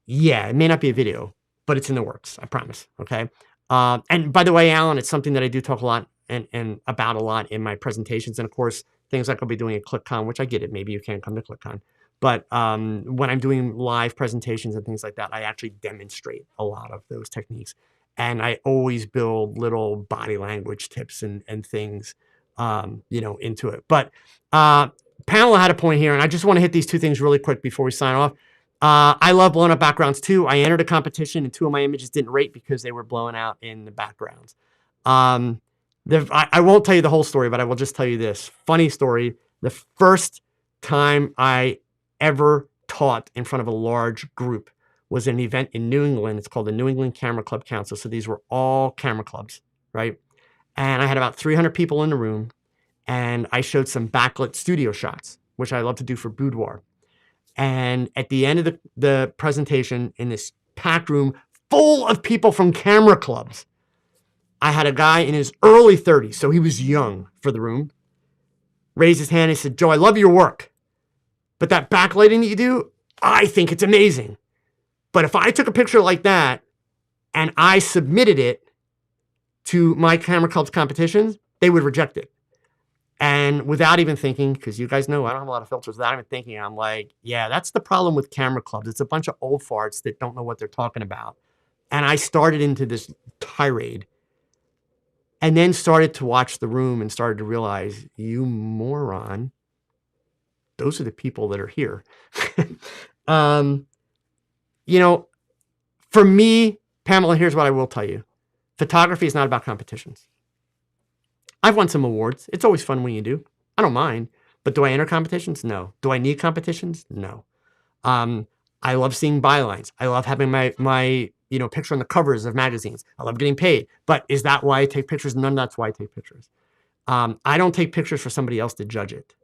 Yeah, it may not be a video, but it's in the works, I promise, okay? And by the way, Alan, it's something that I do talk a lot and about a lot in my presentations. And of course, things like I'll be doing at ClickCon, which I get it. Maybe you can't come to ClickCon. But when I'm doing live presentations and things like that, I actually demonstrate a lot of those techniques. And I always build little body language tips and things, into it. But Pamela had a point here, and I just want to hit these two things really quick before we sign off. I love blown up backgrounds too. I entered a competition and two of my images didn't rate because they were blown out in the backgrounds. I won't tell you the whole story, but I will just tell you this funny story. The first time I ever taught in front of a large group was an event in New England. It's called the New England Camera Club Council. So these were all camera clubs, right? And I had about 300 people in the room, and I showed some backlit studio shots, which I love to do for boudoir. And at the end of the presentation, in this packed room full of people from camera clubs, I had a guy in his early 30s, so he was young for the room, raise his hand and said, "Joe, I love your work, but that backlighting that you do, I think it's amazing. But if I took a picture like that and I submitted it to my camera club's competitions, they would reject it." And without even thinking, because you guys know I don't have a lot of filters, without even thinking, I'm like, yeah, that's the problem with camera clubs. It's a bunch of old farts that don't know what they're talking about. And I started into this tirade and then started to watch the room and started to realize, you moron, those are the people that are here. For me, Pamela, here's what I will tell you. Photography is not about competitions. I've won some awards. It's always fun when you do. I don't mind. But do I enter competitions? No. Do I need competitions? No. I love seeing bylines. I love having my picture on the covers of magazines. I love getting paid. But is that why I take pictures? None of that's why I take pictures. I don't take pictures for somebody else to judge it.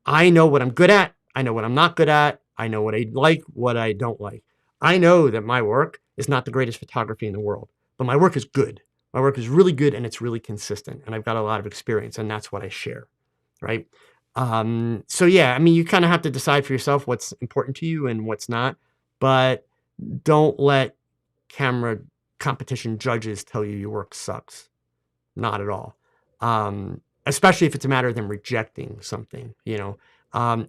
I know what I'm good at. I know what I'm not good at. I know what I like, what I don't like. I know that my work is not the greatest photography in the world, but my work is good. My work is really good and it's really consistent, and I've got a lot of experience, and that's what I share, right? So yeah, I mean, you kind of have to decide for yourself what's important to you and what's not, but don't let camera competition judges tell you your work sucks. Not at all. Especially if it's a matter of them rejecting something,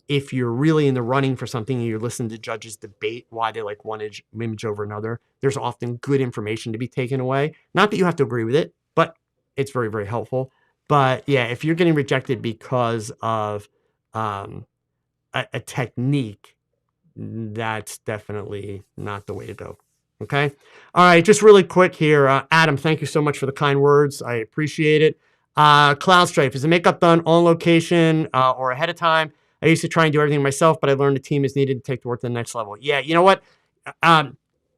if you're really in the running for something and you're listening to judges debate why they like one image over another, there's often good information to be taken away. Not that you have to agree with it, but it's very, very helpful. But yeah, if you're getting rejected because of a technique, that's definitely not the way to go. Okay. All right. Just really quick here. Adam, thank you so much for the kind words. I appreciate it. Cloud Strife, is the makeup done on location or ahead of time? I used to try and do everything myself, but I learned a team is needed to take the work to the next level. Yeah, you know what?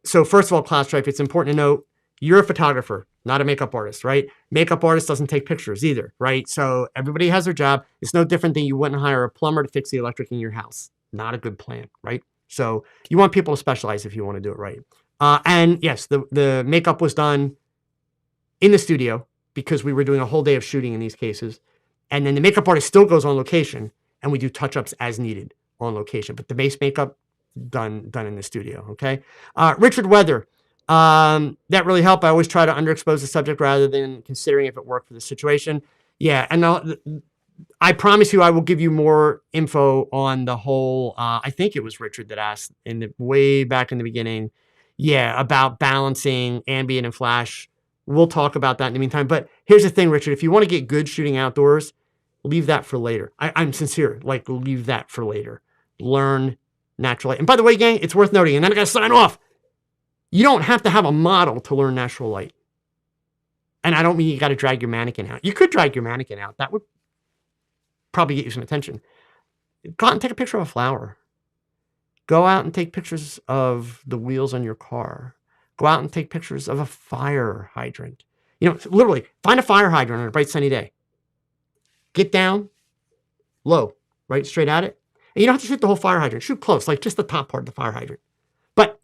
So first of all, Cloud Stripe, it's important to note you're a photographer, not a makeup artist, right? Makeup artist doesn't take pictures either, right? So everybody has their job. It's no different than you wouldn't hire a plumber to fix the electric in your house. Not a good plan, right? So you want people to specialize if you want to do it right. And yes, the makeup was done in the studio because we were doing a whole day of shooting in these cases. And then the makeup artist still goes on location and we do touch-ups as needed on location. But the base makeup done in the studio, okay? Richard Weather, that really helped. I always try to underexpose the subject rather than considering if it worked for the situation. Yeah, and I promise you I will give you more info on the whole, I think it was Richard that asked way back in the beginning, yeah, about balancing ambient and flash. We'll talk about that in the meantime. But here's the thing, Richard, if you want to get good shooting outdoors, leave that for later. I'm sincere, like leave that for later. Learn natural light. And by the way, gang, it's worth noting, and then I got to sign off. You don't have to have a model to learn natural light. And I don't mean you got to drag your mannequin out. You could drag your mannequin out. That would probably get you some attention. Go out and take a picture of a flower. Go out and take pictures of the wheels on your car. Go out and take pictures of a fire hydrant. You know, literally, find a fire hydrant on a bright sunny day. Get down low, right, straight at it. And you don't have to shoot the whole fire hydrant. Shoot close, like just the top part of the fire hydrant. But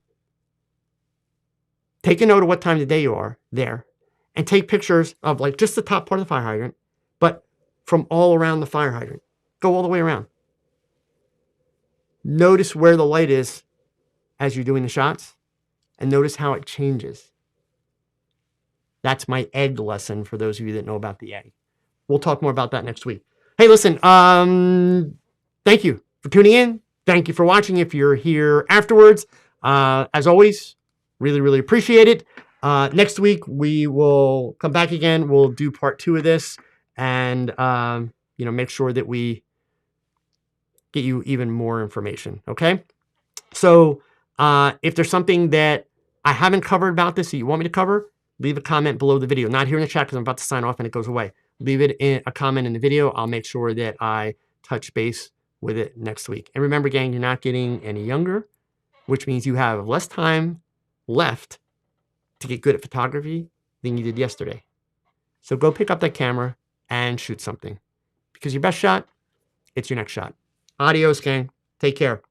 take a note of what time of the day you are there and take pictures of like just the top part of the fire hydrant, but from all around the fire hydrant. Go all the way around. Notice where the light is as you're doing the shots and notice how it changes. That's my egg lesson for those of you that know about the egg. We'll talk more about that next week. Hey, listen, thank you for tuning in. Thank you for watching if you're here afterwards. As always, really, really appreciate it. Next week, we will come back again. We'll do part 2 of this and, make sure that we get you even more information, okay? So if there's something that I haven't covered about this that you want me to cover, leave a comment below the video. Not here in the chat because I'm about to sign off and it goes away. Leave it in a comment in the video. I'll make sure that I touch base with it next week. And remember, gang, you're not getting any younger, which means you have less time left to get good at photography than you did yesterday. So go pick up that camera and shoot something. Because your best shot, it's your next shot. Adios, gang. Take care.